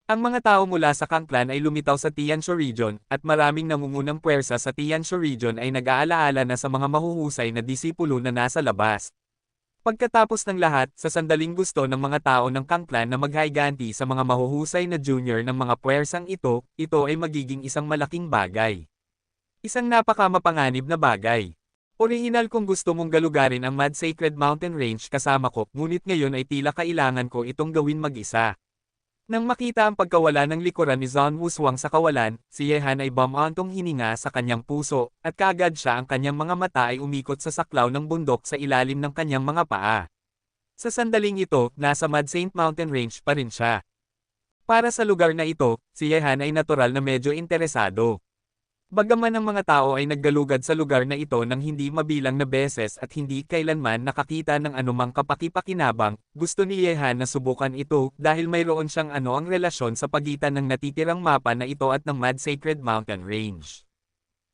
Ang mga tao mula sa Kang Clan ay lumitaw sa Tianshu Region, at maraming nangungunang puwersa sa Tianshu Region ay nag-aalaala na sa mga mahuhusay na disipulo na nasa labas. Pagkatapos ng lahat, sa sandaling gusto ng mga tao ng Kang Clan na maghaiganti sa mga mahuhusay na junior ng mga puwersang ito ay magiging isang malaking bagay. Isang napakamapanganib na bagay. Orihinal kung gusto mong galugarin ang Mad Sacred Mountain Range kasama ko, ngunit ngayon ay tila kailangan ko itong gawin mag-isa. Nang makita ang pagkawala ng likuran ni Zan Wushuang sa kawalan, si Yehan ay bumantong hininga sa kanyang puso, at kaagad siya ang kanyang mga mata ay umikot sa saklaw ng bundok sa ilalim ng kanyang mga paa. Sa sandaling ito, nasa Mad Saint Mountain Range pa rin siya. Para sa lugar na ito, si Yehan ay natural na medyo interesado. Bagaman ang mga tao ay naggalugad sa lugar na ito ng hindi mabilang na beses at hindi kailanman nakakita ng anumang kapaki-pakinabang, gusto ni Yehan na subukan ito dahil mayroon siyang ang relasyon sa pagitan ng natitirang mapa na ito at ng Mad Sacred Mountain Range.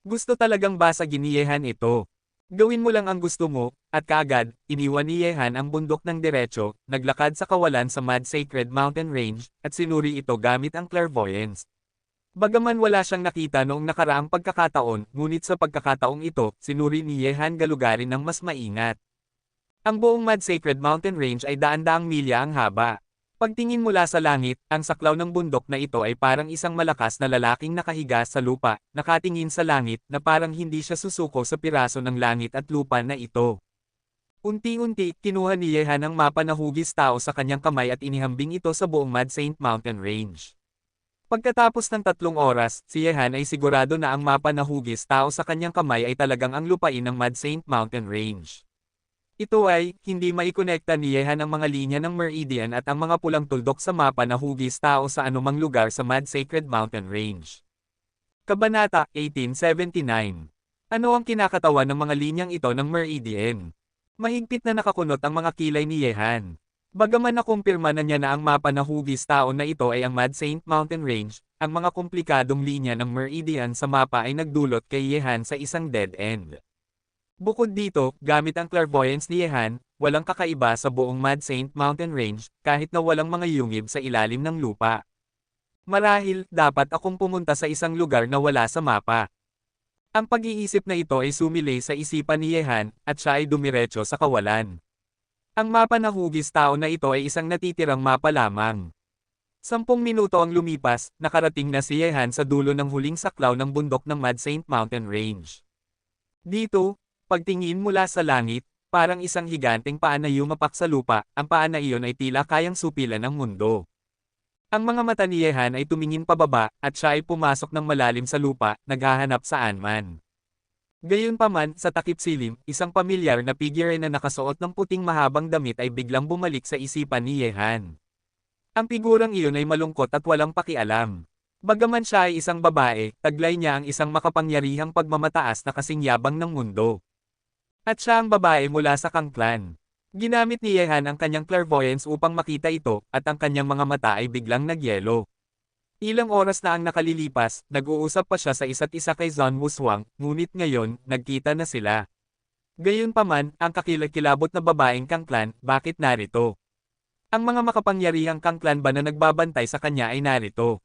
Gusto talagang basagin ni Yehan ito. Gawin mo lang ang gusto mo, at kaagad, iniwan ni Yehan ang bundok ng diretso, naglakad sa kawalan sa Mad Sacred Mountain Range, at sinuri ito gamit ang clairvoyance. Bagaman wala siyang nakita noong nakaraang pagkakataon, ngunit sa pagkakataong ito, sinuri ni Yehan galugarin ng mas maingat. Ang buong Mad Sacred Mountain Range ay daan-daang milya ang haba. Pagtingin mula sa langit, ang saklaw ng bundok na ito ay parang isang malakas na lalaking nakahiga sa lupa, nakatingin sa langit, na parang hindi siya susuko sa piraso ng langit at lupa na ito. Unti-unti, kinuha ni Yehan ang mapa na hugis tao sa kanyang kamay at inihambing ito sa buong Mad Saint Mountain Range. Pagkatapos ng 3 oras, si Yehan ay sigurado na ang mapa na hugis tao sa kanyang kamay ay talagang ang lupain ng Mad Saint Mountain Range. Ito ay, hindi maikonekta ni Yehan ang mga linya ng meridian at ang mga pulang tuldok sa mapa na hugis tao sa anumang lugar sa Mad Sacred Mountain Range. Kabanata 1879. Ano ang kinakatawan ng mga linyang ito ng meridian? Mahigpit na nakakunot ang mga kilay ni Yehan. Bagaman nakumpirma na niya na ang mapa na hugis tao na ito ay ang Mad Saint Mountain Range, ang mga komplikadong linya ng meridian sa mapa ay nagdulot kay Yehan sa isang dead end. Bukod dito, gamit ang clairvoyance ni Yehan, walang kakaiba sa buong Mad Saint Mountain Range, kahit na walang mga yungib sa ilalim ng lupa. Marahil, dapat akong pumunta sa isang lugar na wala sa mapa. Ang pag-iisip na ito ay sumilay sa isipan ni Yehan, at siya ay dumiretso sa kawalan. Ang mapa na hugis tao na ito ay isang natitirang mapa lamang. 10 minuto ang lumipas, nakarating na si Yehan sa dulo ng huling saklaw ng bundok ng Mad Saint Mountain Range. Dito, pagtingin mula sa langit, parang isang higanteng paa na yumapak sa lupa, ang paa na iyon ay tila kayang supilan ng mundo. Ang mga mata ni Yehan ay tumingin pababa, at siya ay pumasok ng malalim sa lupa, naghahanap saan man. Gayunpaman, sa takip silim, isang pamilyar na figure na nakasuot ng puting mahabang damit ay biglang bumalik sa isipan ni Yehan. Ang figurang iyon ay malungkot at walang pakialam. Bagaman siya ay isang babae, taglay niya ang isang makapangyarihang pagmamataas na kasing yabang ng mundo. At siya ang babae mula sa Kang Clan. Ginamit ni Yehan ang kanyang clairvoyance upang makita ito, at ang kanyang mga mata ay biglang nagyelo. Ilang oras na ang nakalilipas, nag-uusap pa siya sa isa't isa kay Zan Wushuang, ngunit ngayon, nagkita na sila. Gayunpaman, ang kakilakilabot na babaeng Kang Clan, bakit narito? Ang mga makapangyarihang Kang Clan ba na nagbabantay sa kanya ay narito?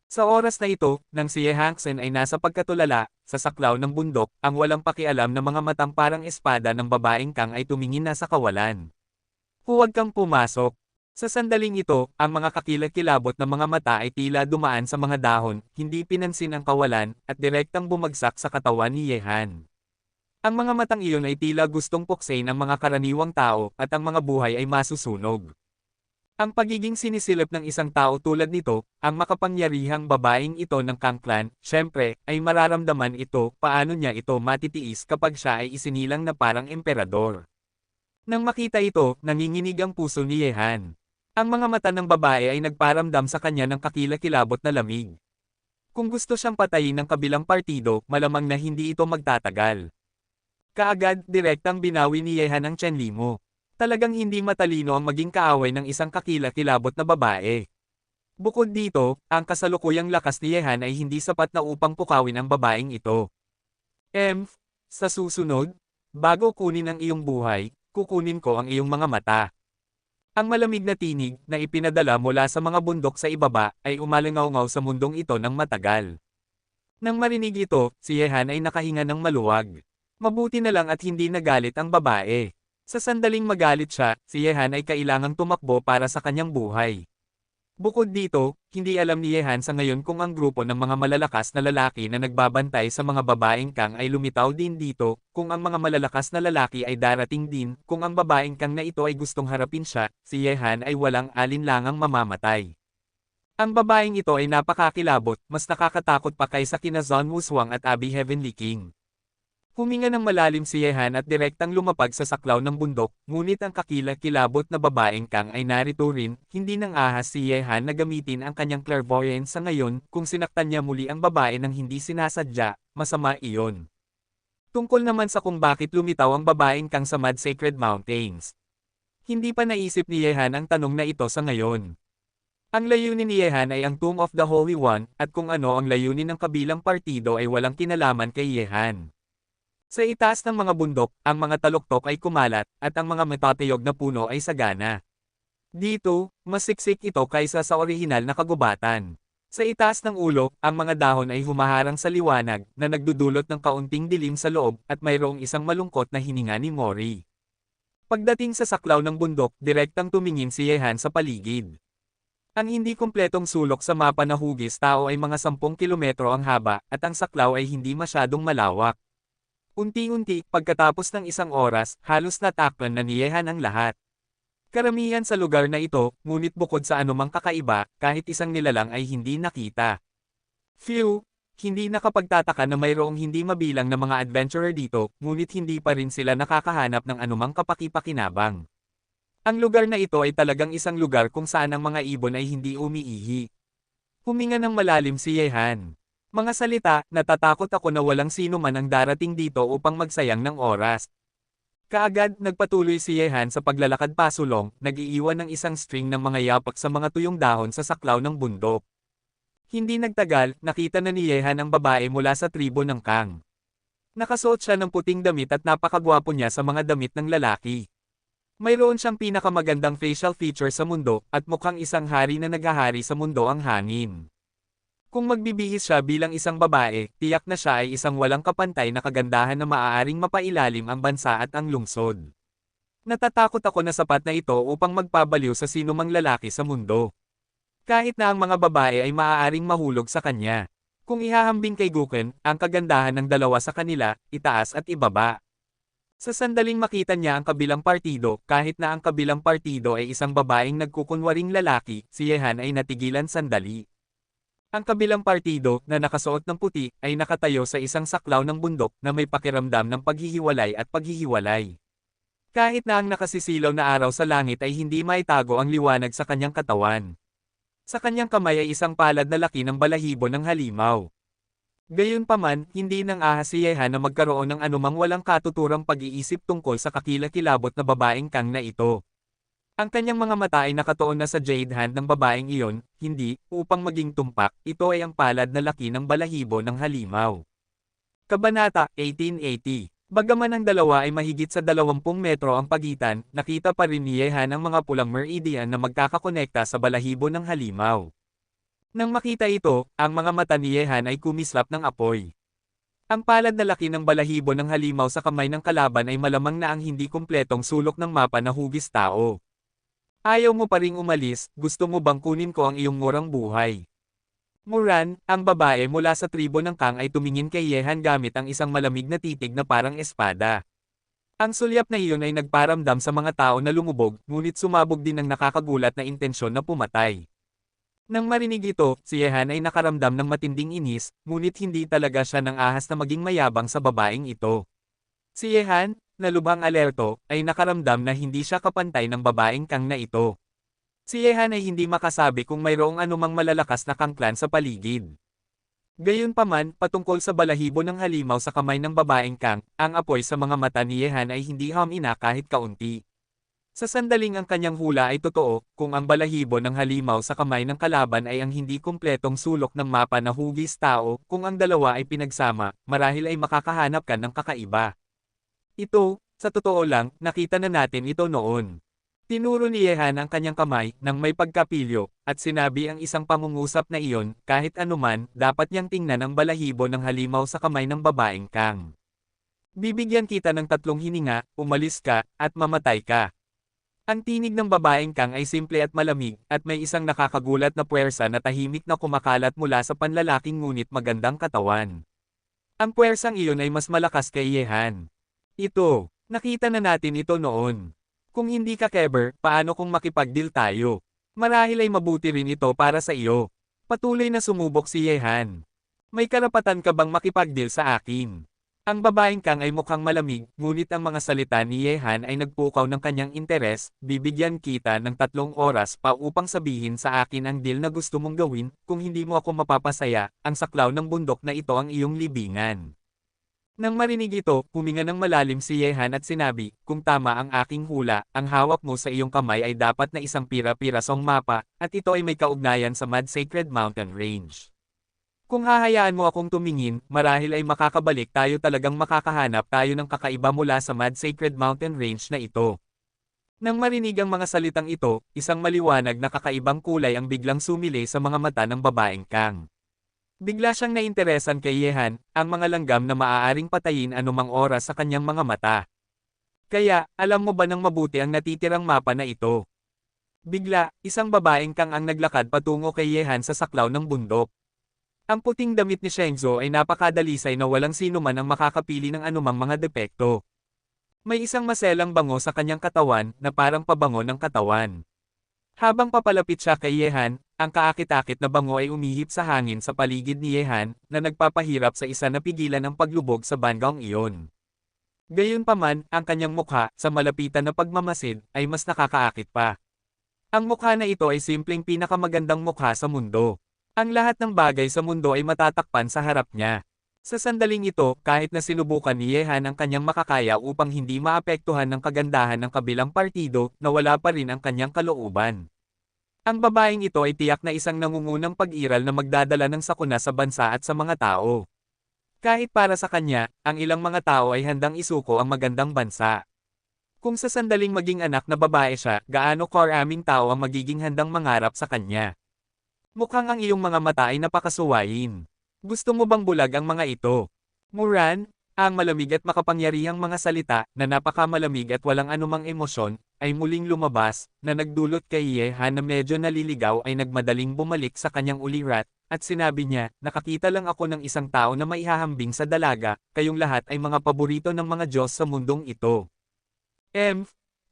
Sa oras na ito, nang si Ye Hangsen ay nasa pagkatulala, sa saklaw ng bundok, ang walang pakialam na mga matang parang espada ng babaeng Kang ay tumingin na sa kawalan. Huwag kang pumasok. Sa sandaling ito, ang mga kakilakilabot na mga mata ay tila dumaan sa mga dahon, hindi pinansin ang kawalan, at direktang bumagsak sa katawan ni Yehan. Ang mga matang iyon ay tila gustong puksain ang mga karaniwang tao, at ang mga buhay ay masusunog. Ang pagiging sinisilip ng isang tao tulad nito, ang makapangyarihang babaeng ito ng Kang Clan, syempre, ay mararamdaman ito, paano niya ito matitiis kapag siya ay isinilang na parang emperador. Nang makita ito, nanginginig ang puso ni Yehan. Ang mga mata ng babae ay nagparamdam sa kanya ng kakilakilabot na lamig. Kung gusto siyang patayin ng kabilang partido, malamang na hindi ito magtatagal. Kaagad, direktang binawi ni Yehan ang Chen mo. Talagang hindi matalino ang maging kaaway ng isang kakilakilabot na babae. Bukod dito, ang kasalukuyang lakas ni Yehan ay hindi sapat na upang pukawin ang babaeng ito. Sa susunod, bago kunin ang iyong buhay, kukunin ko ang iyong mga mata. Ang malamig na tinig na ipinadala mula sa mga bundok sa ibaba ay umalingaw-ngaw sa mundong ito ng matagal. Nang marinig ito, si Yehan ay nakahinga ng maluwag. Mabuti na lang at hindi nagalit ang babae. Sa sandaling magalit siya, si Yehan ay kailangang tumakbo para sa kanyang buhay. Bukod dito, hindi alam ni Yehan sa ngayon kung ang grupo ng mga malalakas na lalaki na nagbabantay sa mga babaeng Kang ay lumitaw din dito, kung ang mga malalakas na lalaki ay darating din, kung ang babaeng Kang na ito ay gustong harapin siya, si Yehan ay walang alinlangang mamamatay. Ang babaeng ito ay napakakilabot, mas nakakatakot pa kaysa kina Zon Wuswang at Abby Heavenly King. Huminga ng malalim si Yehan at direktang lumapag sa saklaw ng bundok, ngunit ang kakilakilabot na babaeng Kang ay narito rin, hindi nang ahas si Yehan na gamitin ang kanyang clairvoyance sa ngayon, kung sinaktan niya muli ang babae nang hindi sinasadya, masama iyon. Tungkol naman sa kung bakit lumitaw ang babaeng Kang sa Mad Sacred Mountains. Hindi pa naisip ni Yehan ang tanong na ito sa ngayon. Ang layunin ni Yehan ay ang Tomb of the Holy One, at kung ano ang layunin ng kabilang partido ay walang kinalaman kay Yehan. Sa itaas ng mga bundok, ang mga taluktok ay kumalat, at ang mga matatayog na puno ay sagana. Dito, mas siksik ito kaysa sa orihinal na kagubatan. Sa itaas ng ulo, ang mga dahon ay humaharang sa liwanag, na nagdudulot ng kaunting dilim sa loob, at mayroong isang malungkot na hininga ni Mori. Pagdating sa saklaw ng bundok, direktang tumingin si Yehan sa paligid. Ang hindi kumpletong sulok sa mapa na hugis tao ay mga 10 kilometro ang haba, at ang saklaw ay hindi masyadong malawak. Unti-unti, pagkatapos ng isang oras, halos natakpan na ni Yehan ang lahat. Karamihan sa lugar na ito, ngunit bukod sa anumang kakaiba, kahit isang nilalang ay hindi nakita. Phew! Hindi nakapagtataka na mayroong hindi mabilang na mga adventurer dito, ngunit hindi pa rin sila nakakahanap ng anumang kapaki-pakinabang. Ang lugar na ito ay talagang isang lugar kung saan ang mga ibon ay hindi umiihi. Huminga ng malalim si Yehan. Mga salita, natatakot ako na walang sino man ang darating dito upang magsayang ng oras. Kaagad, nagpatuloy si Yehan sa paglalakad pasulong, nag-iiwan ng isang string ng mga yapak sa mga tuyong dahon sa saklaw ng bundok. Hindi nagtagal, nakita na ni Yehan ang babae mula sa tribo ng Kang. Nakasuot siya ng puting damit at napakagwapo niya sa mga damit ng lalaki. Mayroon siyang pinakamagandang facial feature sa mundo, at mukhang isang hari na naghahari sa mundo ang hangin. Kung magbibihis siya bilang isang babae, tiyak na siya ay isang walang kapantay na kagandahan na maaaring mapailalim ang bansa at ang lungsod. Natatakot ako na sapat na ito upang magpabaliw sa sinumang lalaki sa mundo. Kahit na ang mga babae ay maaaring mahulog sa kanya. Kung ihahambing kay Guken, ang kagandahan ng dalawa sa kanila, itaas at ibaba. Sa sandaling makita niya ang kabilang partido, kahit na ang kabilang partido ay isang babaeng nagkukunwaring lalaki, si Yehan ay natigilan sandali. Ang kabilang partido, na nakasuot ng puti, ay nakatayo sa isang saklaw ng bundok na may pakiramdam ng paghihiwalay at paghihiwalay. Kahit na ang nakasisilaw na araw sa langit ay hindi maitago ang liwanag sa kanyang katawan. Sa kanyang kamay ay isang palad na laki ng balahibo ng halimaw. Gayunpaman, hindi nang ahas si Yehan na magkaroon ng anumang walang katuturang pag-iisip tungkol sa kakilakilabot na babaeng Kang na ito. Ang kanyang mga mata ay nakatuon na sa jade hand ng babaeng iyon, hindi, upang maging tumpak, ito ay ang palad na laki ng balahibo ng halimaw. Kabanata 1880. Bagaman ang dalawa ay mahigit sa 20 metro ang pagitan, nakita pa rin ni Yehan ang mga pulang meridian na magkakakonekta sa balahibo ng halimaw. Nang makita ito, ang mga mata ni Yehan ay kumislap ng apoy. Ang palad na laki ng balahibo ng halimaw sa kamay ng kalaban ay malamang na ang hindi kumpletong sulok ng mapa na hugis tao. Ayaw mo pa ring umalis, gusto mo bang kunin ko ang iyong murang buhay? Muran, ang babae mula sa tribo ng Kang ay tumingin kay Yehan gamit ang isang malamig na titig na parang espada. Ang sulyap na iyon ay nagparamdam sa mga tao na lumubog, ngunit sumabog din ng nakakagulat na intensyon na pumatay. Nang marinig ito, si Yehan ay nakaramdam ng matinding inis, ngunit hindi talaga siya nang ahas na maging mayabang sa babaeng ito. Si Yehan, na lubhang alerto, ay nakaramdam na hindi siya kapantay ng babaeng Kang na ito. Si Yehan ay hindi makasabi kung mayroong anumang malalakas na Kang clan sa paligid. Gayunpaman, patungkol sa balahibo ng halimaw sa kamay ng babaeng Kang, ang apoy sa mga mata ni Yehan ay hindi humina kahit kaunti. Sa sandaling ang kanyang hula ay totoo, kung ang balahibo ng halimaw sa kamay ng kalaban ay ang hindi kumpletong sulok ng mapa na hugis tao, kung ang dalawa ay pinagsama, marahil ay makakahanap ka ng kakaiba. Ito, sa totoo lang, nakita na natin ito noon. Tinuro ni Yehan ang kanyang kamay, nang may pagkapilyo, at sinabi ang isang pangungusap na iyon, kahit anuman, dapat niyang tingnan ang balahibo ng halimaw sa kamay ng babaeng Kang. Bibigyan kita ng 3 hininga, umalis ka, at mamatay ka. Ang tinig ng babaeng Kang ay simple at malamig, at may isang nakakagulat na puwersa na tahimik na kumakalat mula sa panlalaking ngunit magandang katawan. Ang puwersang iyon ay mas malakas kay Yehan. Ito, nakita na natin ito noon. Kung hindi ka keber, paano kung makipag-deal tayo? Marahil ay mabuti rin ito para sa iyo. Patuloy na sumubok si Yehan. May karapatan ka bang makipag-deal sa akin? Ang babaeng Kang ay mukhang malamig, ngunit ang mga salita ni Yehan ay nagpukaw ng kanyang interes, bibigyan kita ng 3 oras pa upang sabihin sa akin ang deal na gusto mong gawin, kung hindi mo ako mapapasaya, ang saklaw ng bundok na ito ang iyong libingan. Nang marinig ito, huminga ng malalim si Yehan at sinabi, kung tama ang aking hula, ang hawak mo sa iyong kamay ay dapat na isang pira-pirasong mapa, at ito ay may kaugnayan sa Mad Sacred Mountain Range. Kung hahayaan mo akong tumingin, marahil ay makakabalik tayo talagang makakahanap tayo ng kakaiba mula sa Mad Sacred Mountain Range na ito. Nang marinig ang mga salitang ito, isang maliwanag na kakaibang kulay ang biglang sumili sa mga mata ng babaeng Kang. Bigla siyang nainteresan kay Yehan, ang mga langgam na maaaring patayin anumang oras sa kanyang mga mata. Kaya, alam mo ba ng mabuti ang natitirang mapa na ito? Bigla, isang babaeng Kang ang naglakad patungo kay Yehan sa saklaw ng bundok. Ang puting damit ni Shengzhou ay napakadalisay na walang sino man ang makakapili ng anumang mga depekto. May isang maselang bango sa kanyang katawan na parang pabango ng katawan. Habang papalapit siya kay Yehan, ang kaakit-akit na bango ay umihip sa hangin sa paligid ni Yehan, na nagpapahirap sa isa na pigilan ang paglubog sa banggang iyon. Gayunpaman, ang kanyang mukha, sa malapitan na pagmamasid, ay mas nakakaakit pa. Ang mukha na ito ay simpleng pinakamagandang mukha sa mundo. Ang lahat ng bagay sa mundo ay matatakpan sa harap niya. Sa sandaling ito, kahit na sinubukan ni Yehan ang kanyang makakaya upang hindi maapektuhan ng kagandahan ng kabilang partido, nawala pa rin ang kanyang kalooban. Ang babaeng ito ay tiyak na isang nangungunang pag-iral na magdadala ng sakuna sa bansa at sa mga tao. Kahit para sa kanya, ang ilang mga tao ay handang isuko ang magandang bansa. Kung sa sandaling maging anak na babae siya, gaano karaming tao ang magiging handang mangarap sa kanya. Mukhang ang iyong mga mata ay napakasuwain. Gusto mo bang bulag ang mga ito? Muran, ang malamig at makapangyarihang mga salita, na napakamalamig at walang anumang emosyon, ay muling lumabas, na nagdulot kay Yehan na medyo naliligaw ay nagmadaling bumalik sa kanyang ulirat, at sinabi niya, nakakita lang ako ng isang tao na maihahambing sa dalaga, kayong lahat ay mga paborito ng mga Diyos sa mundong ito.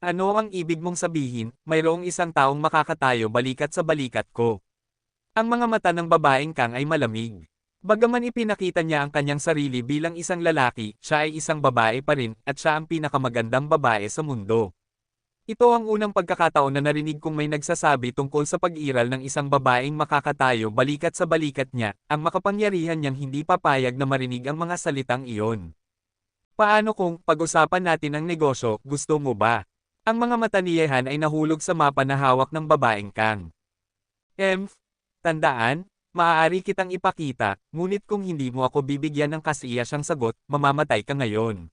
Ano ang ibig mong sabihin, mayroong isang taong makakatayo balikat sa balikat ko? Ang mga mata ng babaeng Kang ay malamig. Bagaman ipinakita niya ang kanyang sarili bilang isang lalaki, siya ay isang babae pa rin, at siya ang pinakamagandang babae sa mundo. Ito ang unang pagkakataon na narinig kong may nagsasabi tungkol sa pag-iral ng isang babaeng makakatayo balikat sa balikat niya, ang makapangyarihan niyang hindi papayag na marinig ang mga salitang iyon. Paano kung pag-usapan natin ang negosyo, gusto mo ba? Ang mga mata ni Yehan ay nahulog sa mapa na hawak ng babaeng Kang. Tandaan? Maaari kitang ipakita, ngunit kung hindi mo ako bibigyan ng kasiyasyang sagot, mamamatay ka ngayon.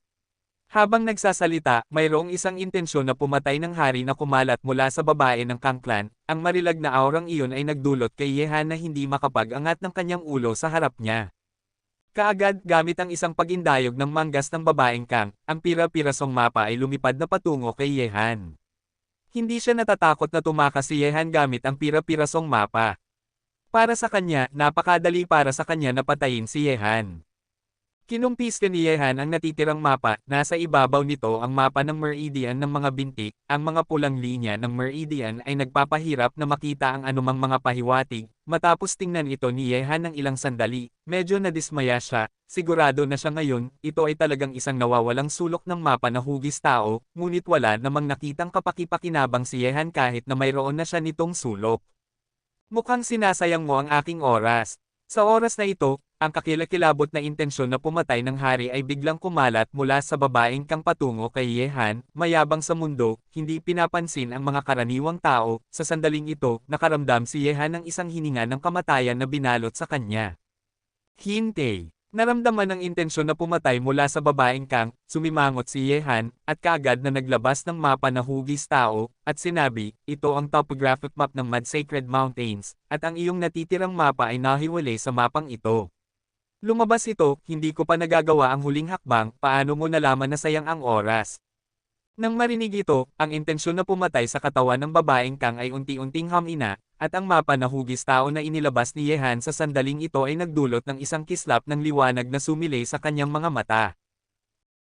Habang nagsasalita, mayroong isang intensyon na pumatay ng hari na kumalat mula sa babae ng Kang clan, ang marilag na aurang iyon ay nagdulot kay Yehan na hindi makapag-angat ng kanyang ulo sa harap niya. Kaagad, gamit ang isang pag-indayog ng manggas ng babaeng Kang, ang pira-pirasong mapa ay lumipad na patungo kay Yehan. Hindi siya natatakot na tumakas si Yehan gamit ang pira-pirasong mapa. Para sa kanya, napakadali para sa kanya na patayin si Yehan. Kinumpis ni Yehan ang natitirang mapa, nasa ibabaw nito ang mapa ng meridian ng mga binti, ang mga pulang linya ng meridian ay nagpapahirap na makita ang anumang mga pahiwatig, matapos tingnan ito ni Yehan ng ilang sandali, medyo nadismaya siya, sigurado na siya ngayon, ito ay talagang isang nawawalang sulok ng mapa na hugis tao, ngunit wala namang nakitang kapakipakinabang si Yehan kahit na mayroon na siya nitong sulok. Mukhang sinasayang mo ang aking oras. Sa oras na ito, Ang kakilakilabot na intensyon na pumatay ng hari ay biglang kumalat mula sa babaeng Kang patungo kay Yehan, mayabang sa mundo, hindi pinapansin ang mga karaniwang tao. Sa sandaling ito, nakaramdam si Yehan ng isang hininga ng kamatayan na binalot sa kanya. Hintay. Naramdaman ang intensyon na pumatay mula sa babaeng Kang, sumimangot si Yehan, at kaagad na naglabas ng mapa na hugis tao, at sinabi, ito ang topographic map ng Mad Sacred Mountains, at ang iyong natitirang mapa ay nahiwalay sa mapang ito. Lumabas ito, hindi ko pa nagagawa ang huling hakbang, paano mo nalaman na sayang ang oras? Nang marinig ito, ang intensyon na pumatay sa katawan ng babaeng Kang ay unti-unting hamina, at ang mapa na hugis tao na inilabas ni Yehan sa sandaling ito ay nagdulot ng isang kislap ng liwanag na sumilay sa kanyang mga mata.